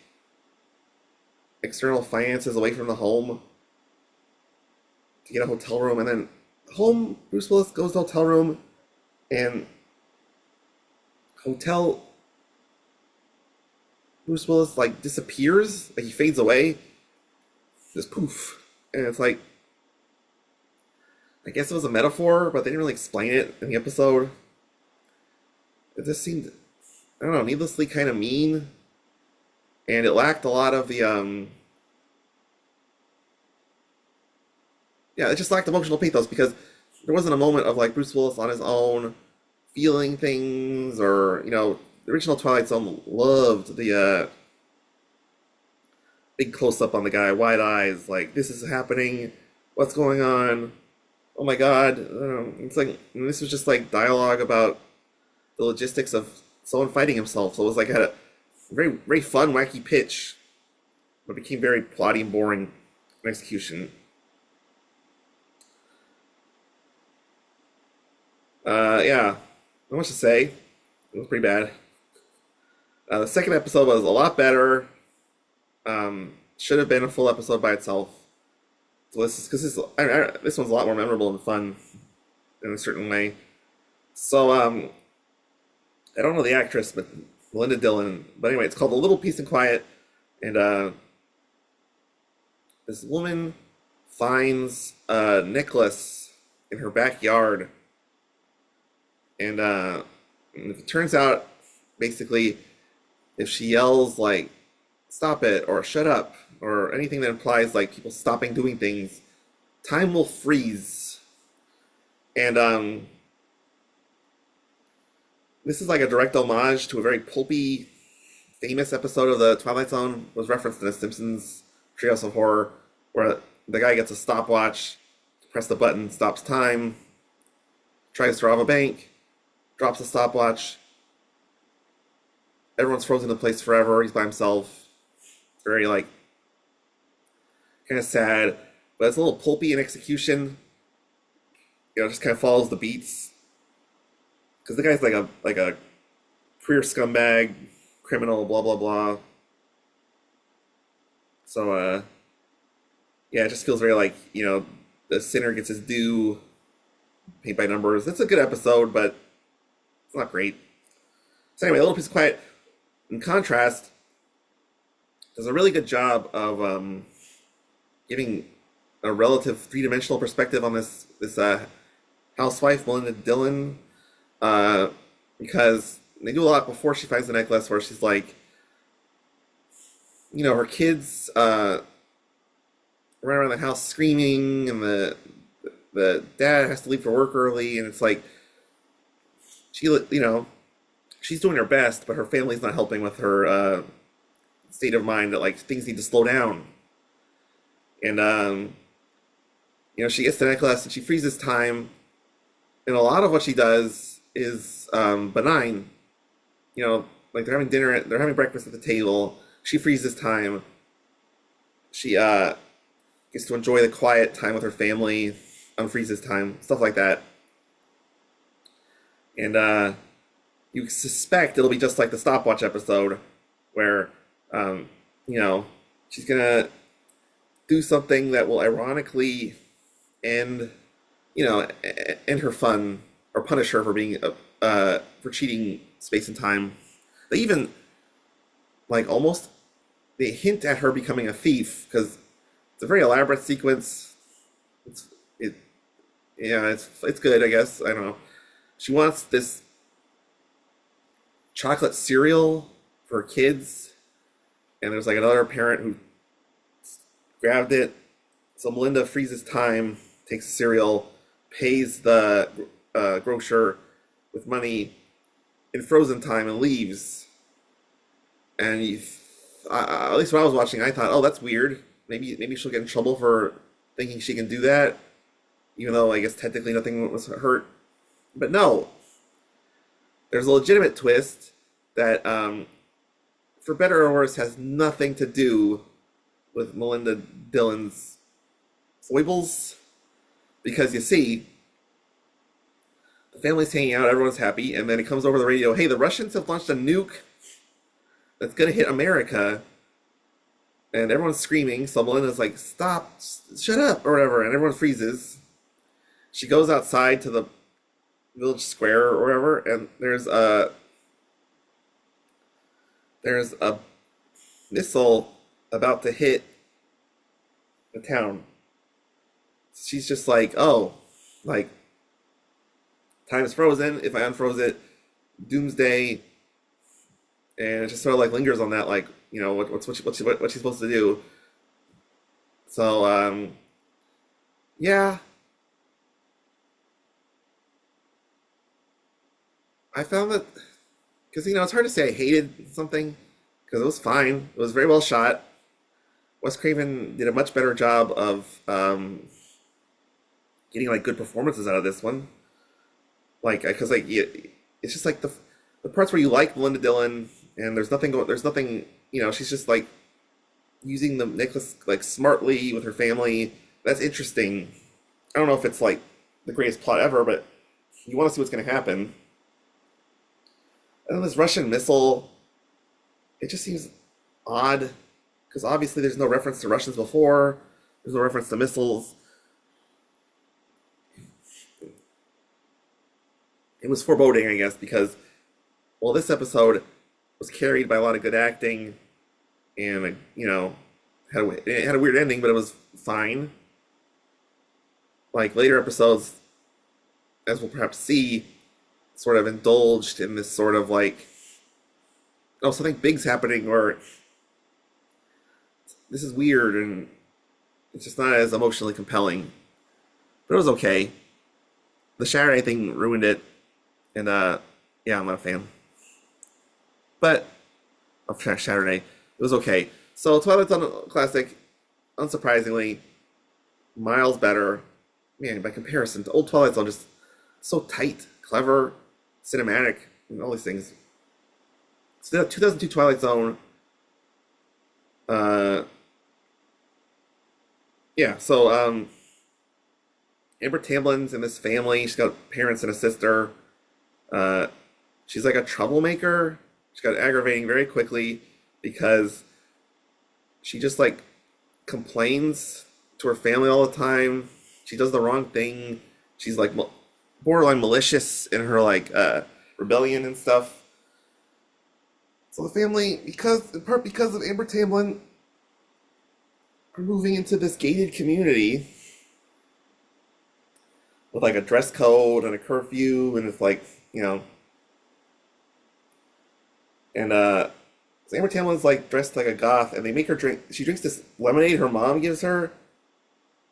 external finances away from the home to get a hotel room, and then home Bruce Willis goes to the hotel room, and hotel Bruce Willis like disappears, like he fades away, just poof, and it's like, I guess it was a metaphor, but they didn't really explain it in the episode. It just seemed, I don't know, needlessly kind of mean, and it lacked a lot of the yeah, it just lacked emotional pathos because there wasn't a moment of like Bruce Willis on his own feeling things, or the original Twilight Zone loved the big close up on the guy, wide eyes, like this is happening, what's going on? Oh my God! It's like this was just like dialogue about the logistics of someone fighting himself. So it was like had a very very fun wacky pitch, but it became very plotty and boring in execution. Yeah, not much to say. It was pretty bad. The second episode was a lot better. Should have been a full episode by itself. So this is because this one's a lot more memorable and fun in a certain way. So I don't know the actress, but Melinda Dillon. But anyway, it's called A Little Peace and Quiet, and this woman finds a necklace in her backyard, and it turns out basically if she yells like "stop it" or "shut up" or anything that implies like people stopping doing things, time will freeze. And this is like a direct homage to a very pulpy, famous episode of the Twilight Zone. Was referenced in The Simpsons Treehouse of Horror, where the guy gets a stopwatch, press the button, stops time, tries to rob a bank, drops the stopwatch. Everyone's frozen in place forever. He's by himself. Very like kind of sad, but it's a little pulpy in execution. Just kind of follows the beats because the guy's like a career scumbag, criminal, blah blah blah. So yeah, it just feels very like the sinner gets his due, paint by numbers. It's a good episode, but it's not great. So anyway, A Little Piece of Quiet, in contrast, does a really good job of giving a relative three-dimensional perspective on this housewife, Melinda Dillon, because they do a lot before she finds the necklace, where she's like, her kids run around the house screaming, and the dad has to leave for work early, and it's like she's doing her best, but her family's not helping with her state of mind that like things need to slow down. And she gets the necklace and she freezes time, and a lot of what she does is benign. Like they're having breakfast at the table. She freezes time. She gets to enjoy the quiet time with her family, unfreezes time, stuff like that. And you suspect it'll be just like the stopwatch episode, where she's gonna do something that will ironically end end her fun, or punish her for being for cheating space and time. They even they hint at her becoming a thief, because it's a very elaborate sequence. It's good, I guess. I don't know. She wants this chocolate cereal for kids, and there's like another parent who grabbed it. So Melinda freezes time, takes the cereal, pays the grocer with money in frozen time, and leaves. And at least when I was watching, I thought, oh, that's weird. Maybe she'll get in trouble for thinking she can do that, even though I guess technically nothing was hurt. But no, there's a legitimate twist that, for better or worse, has nothing to do with Melinda Dillon's foibles. Because you see, the family's hanging out, everyone's happy, and then it comes over the radio, hey, the Russians have launched a nuke that's gonna hit America, and everyone's screaming, so Melinda's like, stop, shut up, or whatever, and everyone freezes. She goes outside to the village square or wherever, and there's a missile about to hit the town. She's just like, oh, Like, time is frozen. If I unfroze it, doomsday, and it just sort of like lingers on that, like, what's she supposed to do? So, yeah, I found that because it's hard to say I hated something because it was fine. It was very well shot. Wes Craven did a much better job of getting like good performances out of this one. Like, because like it's just like the parts where you like Melinda Dillon and there's nothing going. There's nothing. She's just like using the necklace like smartly with her family. That's interesting. I don't know if it's like the greatest plot ever, but you want to see what's going to happen. And then this Russian missile, it just seems odd because obviously there's no reference to Russians before. There's no reference to missiles. It was foreboding, I guess, because this episode was carried by a lot of good acting, and it had a weird ending, but it was fine. Like later episodes, as we'll perhaps see, sort of indulged in this sort of like, oh, something big's happening, or this is weird, and it's just not as emotionally compelling. But it was okay. The Saturday thing ruined it, and yeah, I'm not a fan. But of Saturday, it was okay. So Twilight Zone classic, unsurprisingly, miles better. Man, by comparison to old Twilight Zone, just so tight, clever, cinematic, and all these things. So the 2002 Twilight Zone, uh, yeah. So Amber Tamblin's in this family. She's got parents and a sister. Uh, she's like a troublemaker. She got aggravating very quickly because she just like complains to her family all the time. She does the wrong thing. She's like borderline malicious in her like rebellion and stuff. So the family, in part because of Amber Tamblyn, are moving into this gated community with like a dress code and a curfew, and it's like and so Amber Tamlin's like dressed like a goth, and they make her drink. She drinks this lemonade her mom gives her,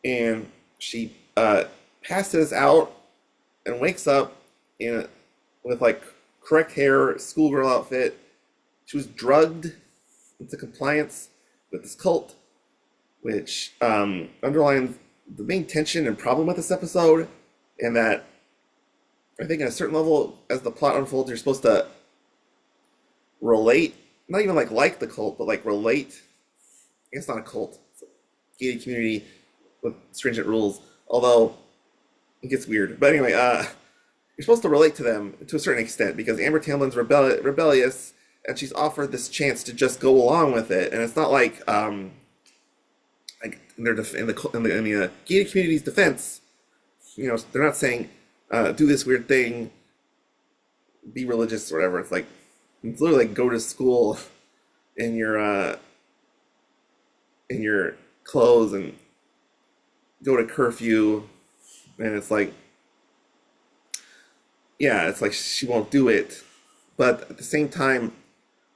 and she passes out and wakes up with like correct hair, schoolgirl outfit. She was drugged into compliance with this cult, which underlines the main tension and problem with this episode, and that I think at a certain level, as the plot unfolds, you're supposed to relate, not even like the cult, but like relate. It's not a cult; it's a gated community with stringent rules. Although it gets weird, but anyway, you're supposed to relate to them to a certain extent because Amber Tamlin's rebellious, and she's offered this chance to just go along with it, and it's not like in the gated community's defense, they're not saying do this weird thing, be religious or whatever. It's literally like go to school in your clothes and go to curfew, and it's like, yeah, it's like she won't do it, but at the same time,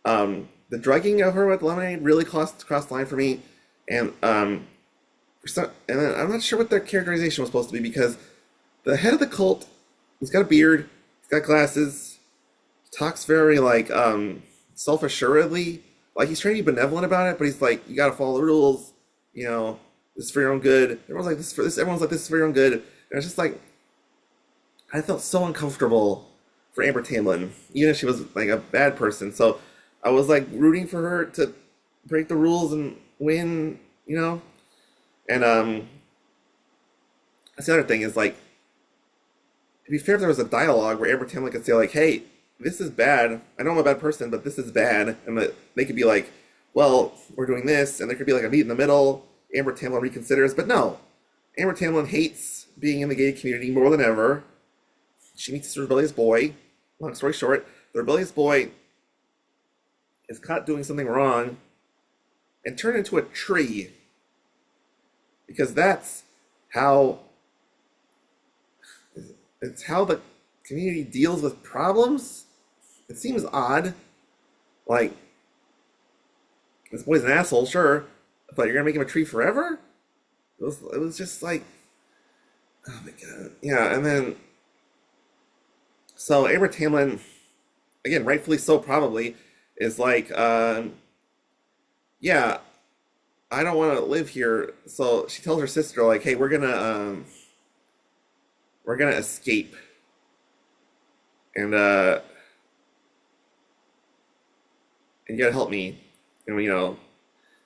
the drugging of her with lemonade really crossed the line for me, and and then I'm not sure what their characterization was supposed to be because the head of the cult, he's got a beard, he's got glasses, he talks very like self-assuredly, like he's trying to be benevolent about it, but he's like, you got to follow the rules, this is for your own good. Everyone's like, this is for this. Everyone's like, this is for your own good, and it's just like, I felt so uncomfortable for Amber Tamblyn, even if she was like a bad person. So I was like rooting for her to break the rules and win, And that's the other thing is like, it'd be fair if there was a dialogue where Amber Tamblyn could say like, "Hey, this is bad. I know I'm a bad person, but this is bad," and that they could be like, "Well, we're doing this," and there could be like a meet in the middle. Amber Tamblyn reconsiders, but no, Amber Tamblyn hates being in the gay community more than ever. She meets this rebellious boy. Long story short, the rebellious boy is caught doing something wrong and turned into a tree. Because that's how it's how the community deals with problems. It seems odd. Like, this boy's an asshole, sure, but you're gonna make him a tree forever? It was just like, oh my god. Yeah, and then, so Amber Tamlin, again, rightfully so probably, is like, yeah, I don't want to live here. So she tells her sister, like, hey, we're gonna escape. And and you gotta help me. And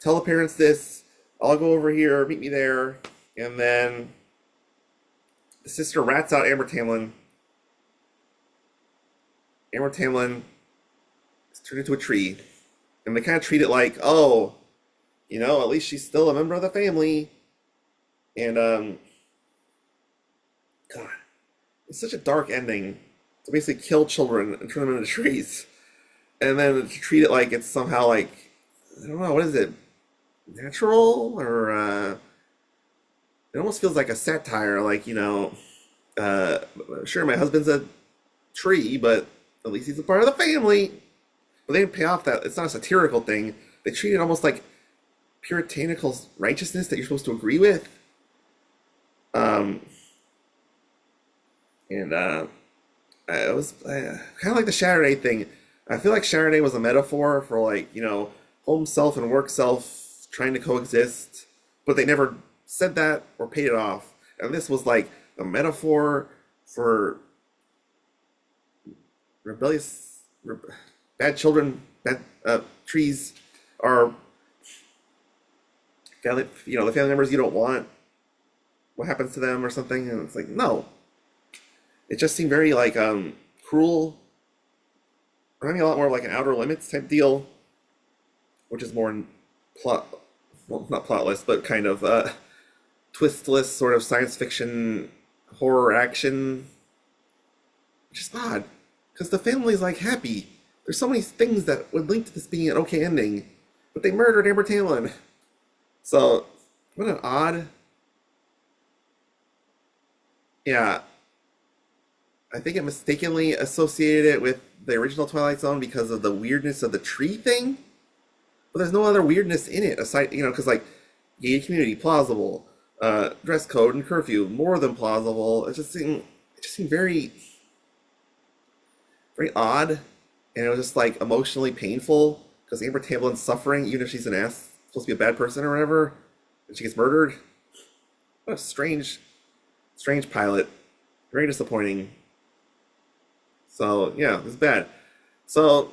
tell the parents this. I'll go over here, meet me there. And then the sister rats out Amber Tamlin. Amber Tamlin is turned into a tree. And they kind of treat it like, oh, at least she's still a member of the family. And, God, it's such a dark ending to basically kill children and turn them into trees. And then to treat it like it's somehow like, I don't know, what is it? Natural? Or, it almost feels like a satire, like, sure, my husband's a tree, but at least he's a part of the family. But they didn't pay off that. It's not a satirical thing. They treat it almost like puritanical righteousness that you're supposed to agree with. And it was kind of like the Saturday thing. I feel like Saturday was a metaphor for like, home self and work self trying to coexist, but they never said that or paid it off. And this was like a metaphor for rebellious, bad children, bad trees are family, the family members you don't want. What happens to them or something? And it's like, no. It just seemed very like cruel. Reminding me a lot more of like an Outer Limits type deal, which is more plot, well, not plotless, but kind of twistless sort of science fiction horror action. Which is odd, because the family's like happy. There's so many things that would link to this being an okay ending, but they murdered Amber Tamlin. So, what an odd. Yeah, I think it mistakenly associated it with the original Twilight Zone because of the weirdness of the tree thing. But there's no other weirdness in it aside, because like gated community plausible, dress code and curfew more than plausible. It just seemed very, very odd, and it was just like emotionally painful because Amber Tamlin's suffering, even if she's supposed to be a bad person or whatever, and she gets murdered. What a strange pilot. Very disappointing. So, yeah, it was bad. So,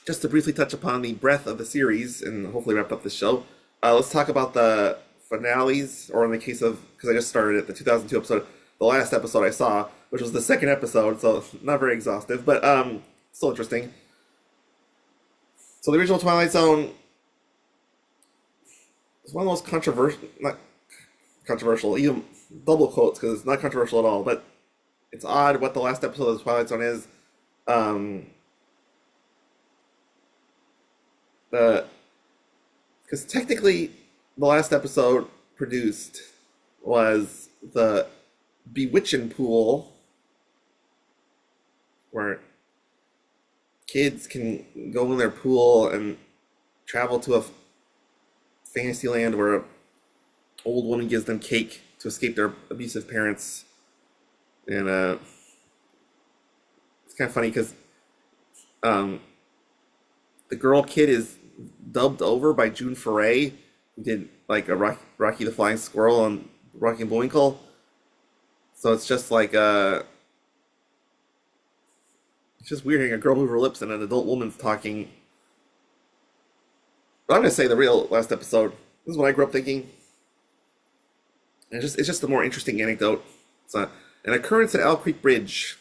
just to briefly touch upon the breadth of the series and hopefully wrap up the show, let's talk about the finales, or in the case of, because I just started it, the 2002 episode, the last episode I saw, which was the second episode, so not very exhaustive, but still interesting. So, the original Twilight Zone is one of the most not controversial, even double quotes, because it's not controversial at all, but it's odd what the last episode of the Twilight Zone is. Because technically, the last episode produced was the Bewitching Pool, where kids can go in their pool and travel to a fantasy land where an old woman gives them cake to escape their abusive parents. And it's kind of funny because the girl kid is dubbed over by June Foray, who did like a Rocky the Flying Squirrel and Rocky and Bullwinkle. So it's just like it's just weird hearing a girl move her lips and an adult woman's talking. But I'm gonna say the real last episode. This is what I grew up thinking. And it's just a more interesting anecdote. It's an occurrence at Owl Creek Bridge.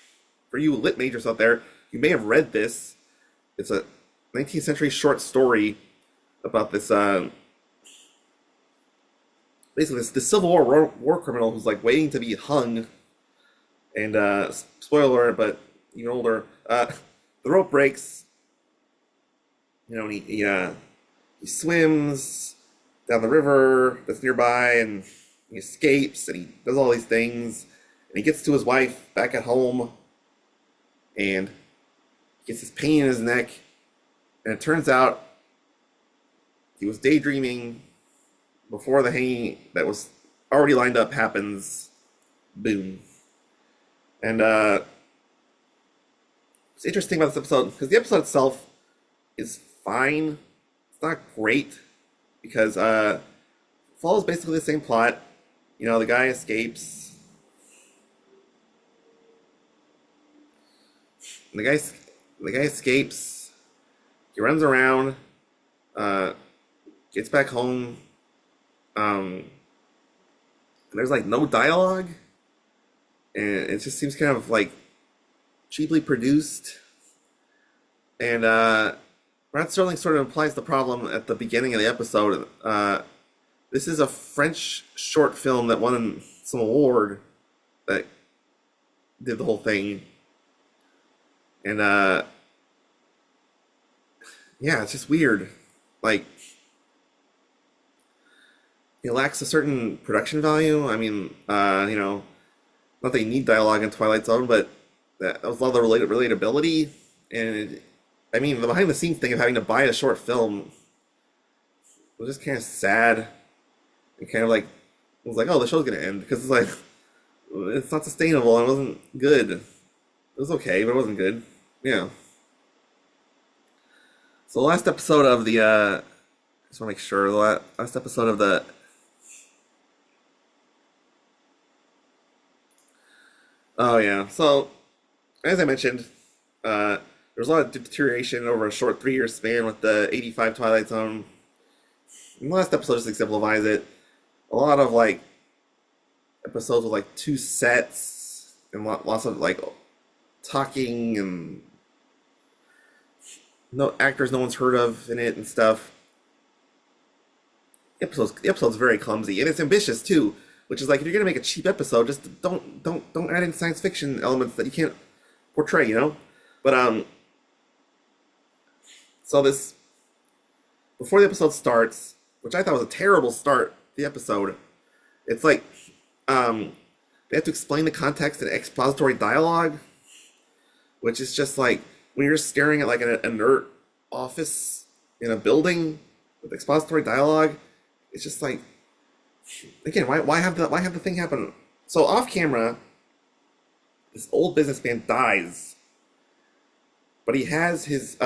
For you lit majors out there, you may have read this. It's a 19th century short story about this, basically this Civil War criminal who's like waiting to be hung. And spoiler alert, but even older, the rope breaks. And he swims down the river that's nearby, and he escapes, and he does all these things, he gets to his wife back at home, and he gets this pain in his neck, and it turns out he was daydreaming before the hanging that was already lined up happens. Boom. And it's interesting about this episode because the episode itself is fine. It's not great because it follows basically the same plot. You know, the guy escapes. The guy escapes. He runs around. Gets back home. And there's like no dialogue, and it just seems kind of like cheaply produced. And Rod Serling sort of implies the problem at the beginning of the episode. This is a French short film that won some award that did the whole thing. And yeah, it's just weird. Like, it lacks a certain production value. I mean, you know, not that you need dialogue in Twilight Zone, but that was a lot of the relatability. And I mean, the behind the scenes thing of having to buy a short film was just kind of sad. And kind of like, it was like, oh, the show's going to end. Because it's like, it's not sustainable. It wasn't good. It was okay, but it wasn't good. Yeah. So the last episode of the, I just want to make sure, the last episode of the, oh yeah, so, as I mentioned, there's a lot of deterioration over a short 3-year span with the 85 Twilight Zone. And the last episode just exemplifies it. A lot of, like, episodes with, like, 2 sets, and lots of, like, talking, and no actors no one's heard of in it and stuff. The episode's very clumsy, and it's ambitious too, which is like, if you're gonna make a cheap episode, just don't add in science fiction elements that you can't portray, you know. But so this, before the episode starts, which I thought was a terrible start to the episode, it's like they have to explain the context in expository dialogue, which is just like when you're staring at like an inert office in a building with expository dialogue. It's just like, again, why have the thing happen? So off camera, this old businessman dies, but he has his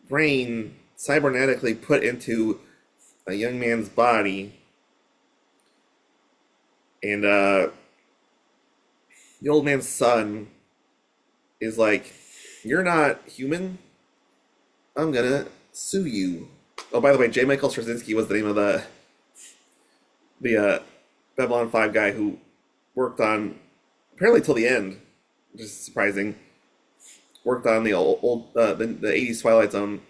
brain cybernetically put into a young man's body, and the old man's son is like, "You're not human. I'm gonna sue you." Oh, by the way, J. Michael Straczynski was the name of the Babylon 5 guy who worked on, apparently till the end, which is surprising, worked on the the 80s Twilight Zone.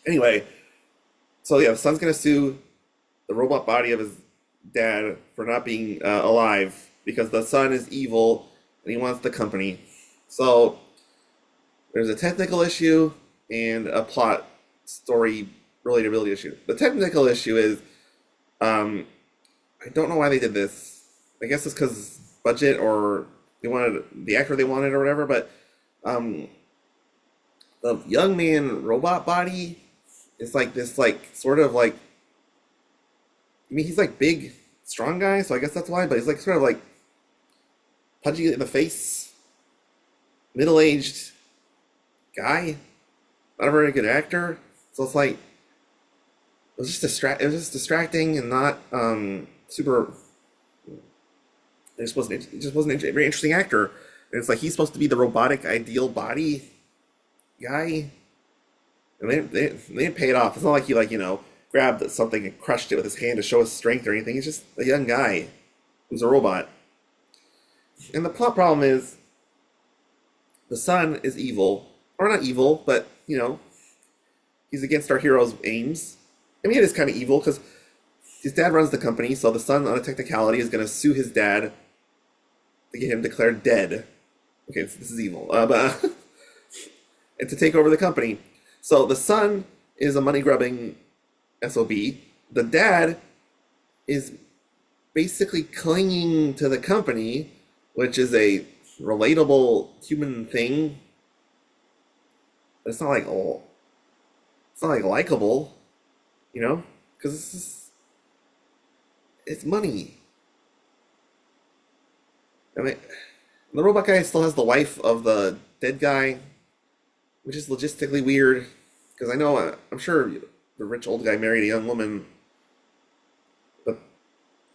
Anyway, so yeah, the son's gonna sue the robot body of his dad for not being alive because the son is evil and he wants the company. So there's a technical issue and a plot story relatability issue. The technical issue is, I don't know why they did this. I guess it's because budget, or they wanted the actor they wanted or whatever, but the young man robot body is like this, like, sort of like, I mean, he's like big, strong guy, so I guess that's why, but he's like sort of like pudgy in the face, middle-aged guy, not a very good actor. So it's like, it was just distracting and not super. It just wasn't a very interesting actor. And it's like, he's supposed to be the robotic ideal body guy, and they didn't pay it off. It's not like he, like, you know, grabbed something and crushed it with his hand to show his strength or anything. He's just a young guy who's a robot. And the plot problem is, the son is evil, or not evil, but, you know, he's against our hero's aims. I mean, it is kind of evil because his dad runs the company, so the son, on a technicality, is going to sue his dad to get him declared dead. Okay, this is evil. But and to take over the company. So the son is a money-grubbing SOB. The dad is basically clinging to the company, which is a relatable human thing. It's not like, oh, it's not like likable, you know, because it's money. I mean, the robot guy still has the wife of the dead guy, which is logistically weird. Because I know, I'm sure the rich old guy married a young woman, but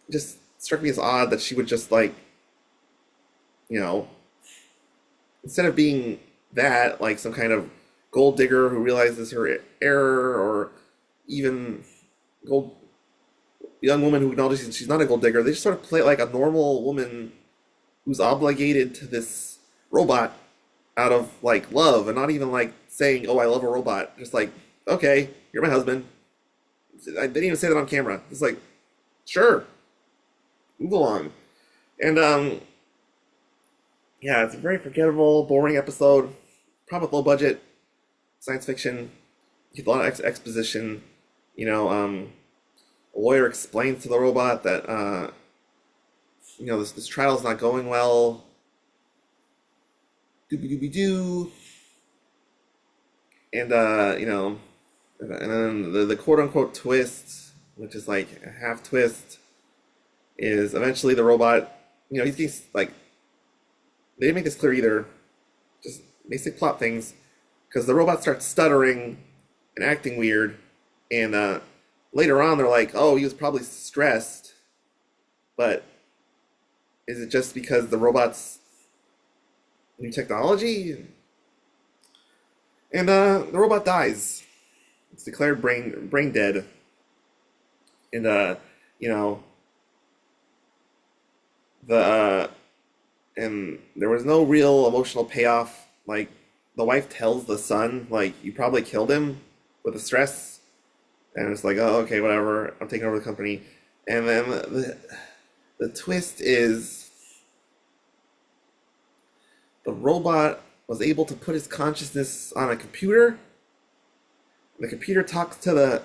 it just struck me as odd that she would just like, you know, instead of being that, like some kind of gold digger who realizes her error, or even gold young woman who acknowledges she's not a gold digger, they just sort of play it like a normal woman who's obligated to this robot out of like love, and not even like saying, "Oh, I love a robot." Just like, "Okay, you're my husband." I didn't even say that on camera. It's like, sure, move along. And yeah, it's a very forgettable, boring episode. Probably with low budget science fiction. You get a lot of exposition. You know, a lawyer explains to the robot that this trial is not going well. Doobie doobie doo. And and then the quote unquote twist, which is like a half twist, is eventually the robot. He's like, they didn't make this clear either. Just basic plot things, because the robot starts stuttering and acting weird, and later on they're like, oh, he was probably stressed, but is it just because the robot's new technology? And the robot dies. It's declared brain dead. And you know, the and there was no real emotional payoff. Like, the wife tells the son, like, you probably killed him with the stress, and it's like, oh, okay, whatever, I'm taking over the company. And then the twist is the robot was able to put his consciousness on a computer. The computer talks to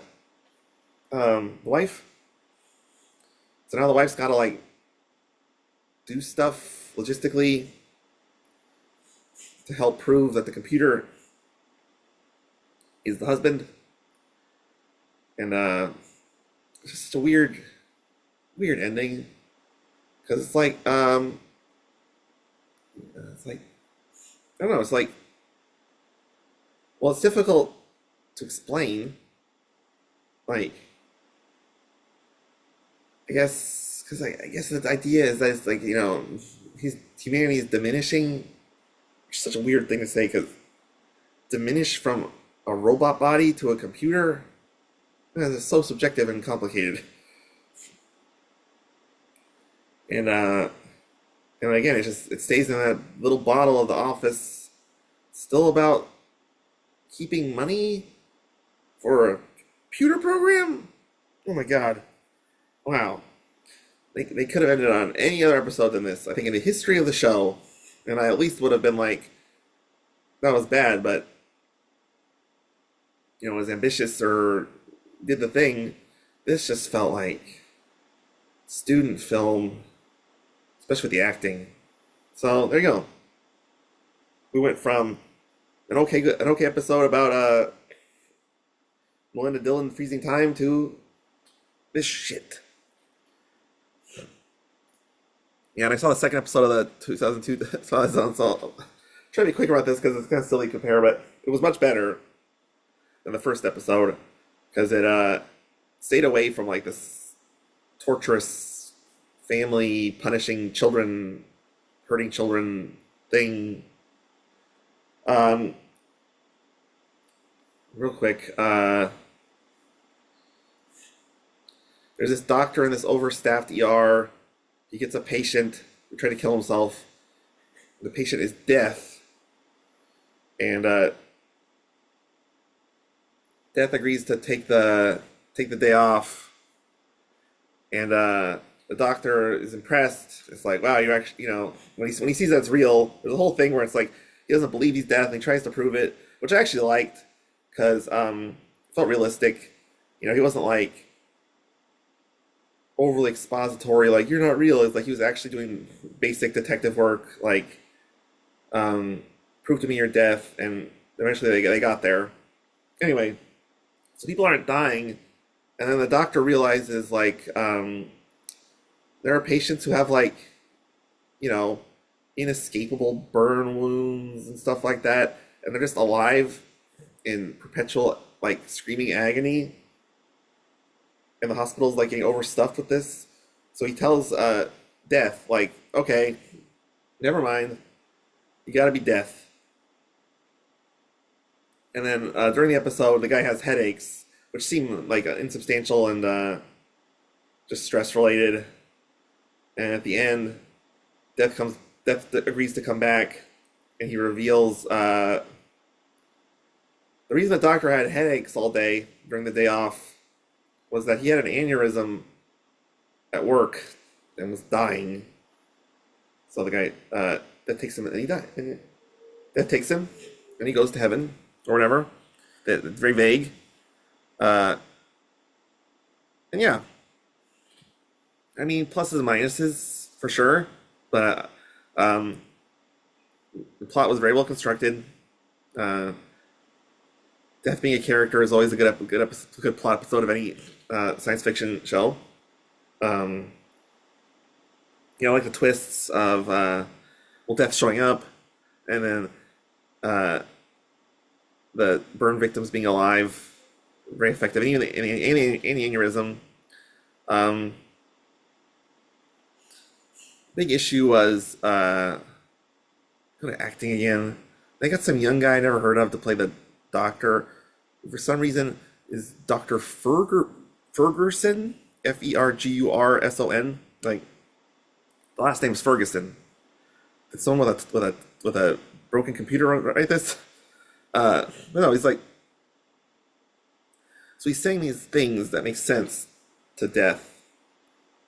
the wife. So now the wife's got to like do stuff logistically to help prove that the computer is the husband. And it's just such a weird ending, because it's like I don't know. It's like, well, it's difficult to explain. Like, I guess, because I guess the idea is that it's like, humanity is diminishing. Which is such a weird thing to say, because diminish from a robot body to a computer, it's so subjective and complicated. And again, it stays in that little bottle of The Office. Still about keeping money for a computer program? Oh my god. Wow. They could have ended on any other episode than this. I think in the history of the show, and I at least would have been like, that was bad, but was ambitious or did the thing. This just felt like student film, especially with the acting. So there you go. We went from an okay episode about Melinda Dillon freezing time to this shit. Yeah, and I saw the second episode of the 2002 Twilight Zone, so I'll try to be quick about this because it's kind of silly to compare, but it was much better than the first episode, because it stayed away from like this torturous family punishing children, hurting children thing. Real quick, there's this doctor in this overstaffed ER. He gets a patient who tried to kill himself. The patient is deaf, and Death agrees to take the day off, and the doctor is impressed. It's like, wow, you actually, when he sees that it's real, there's a whole thing where it's like he doesn't believe he's deaf and he tries to prove it, which I actually liked, because it felt realistic. He wasn't like overly expository, like you're not real. It's like he was actually doing basic detective work, like prove to me your death, and eventually they got there. Anyway, so people aren't dying, and then the doctor realizes like there are patients who have like you know inescapable burn wounds and stuff like that, and they're just alive in perpetual like screaming agony, and the hospital's like getting overstuffed with this. So he tells Death like, okay, never mind, you got to be Death. And then during the episode, the guy has headaches, which seem like insubstantial and just stress related. And at the end, Death agrees to come back, and he reveals the reason the doctor had headaches all day during the day off was that he had an aneurysm at work and was dying. So the guy that takes him and he died. And that takes him and he goes to heaven or whatever. It's very vague. And yeah, I mean pluses and minuses for sure, but the plot was very well constructed. Death being a character is always a good plot episode of any science fiction show. Like the twists of Death showing up, and then the burn victims being alive, very effective. And even any aneurysm. Big issue was kind of acting again. They got some young guy I never heard of to play the doctor. For some reason, is Dr. Ferguson, Fergurson, like the last name's Ferguson. It's someone with a broken computer, right? This, no, he's like, so he's saying these things that make sense to Death,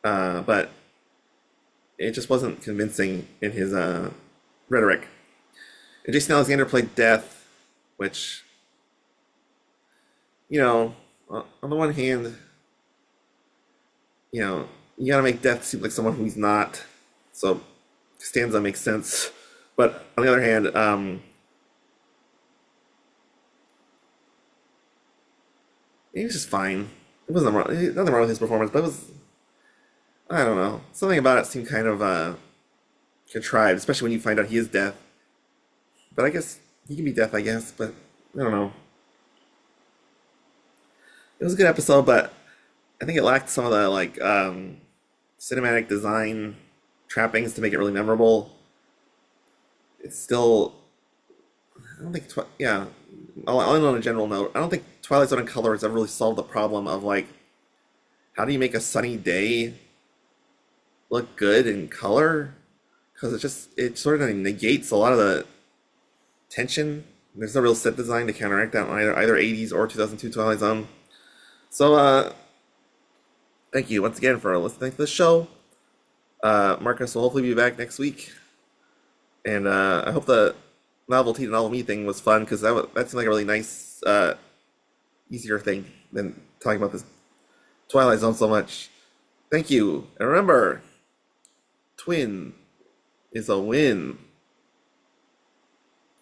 but it just wasn't convincing in his rhetoric. And Jason Alexander played Death, which, on the one hand, you gotta make Death seem like someone who he's not. So Stanza makes sense. But on the other hand, he was just fine. It wasn't nothing wrong with his performance, but it was, I don't know. Something about it seemed kind of contrived, especially when you find out he is Death. But I guess he can be Death, I guess, but I don't know. It was a good episode, but I think it lacked some of the cinematic design trappings to make it really memorable. It's still, I don't think, I'll end on a general note. I don't think Twilight Zone in color has ever really solved the problem of how do you make a sunny day look good in color? Because it sort of negates a lot of the tension. There's no real set design to counteract that on either 80s or 2002 Twilight Zone. So, thank you once again for listening to the show. Marcus will hopefully be back next week. And I hope the novelty to novel me thing was fun, because that seemed like a really nice, easier thing than talking about this Twilight Zone so much. Thank you. And remember, twin is a win.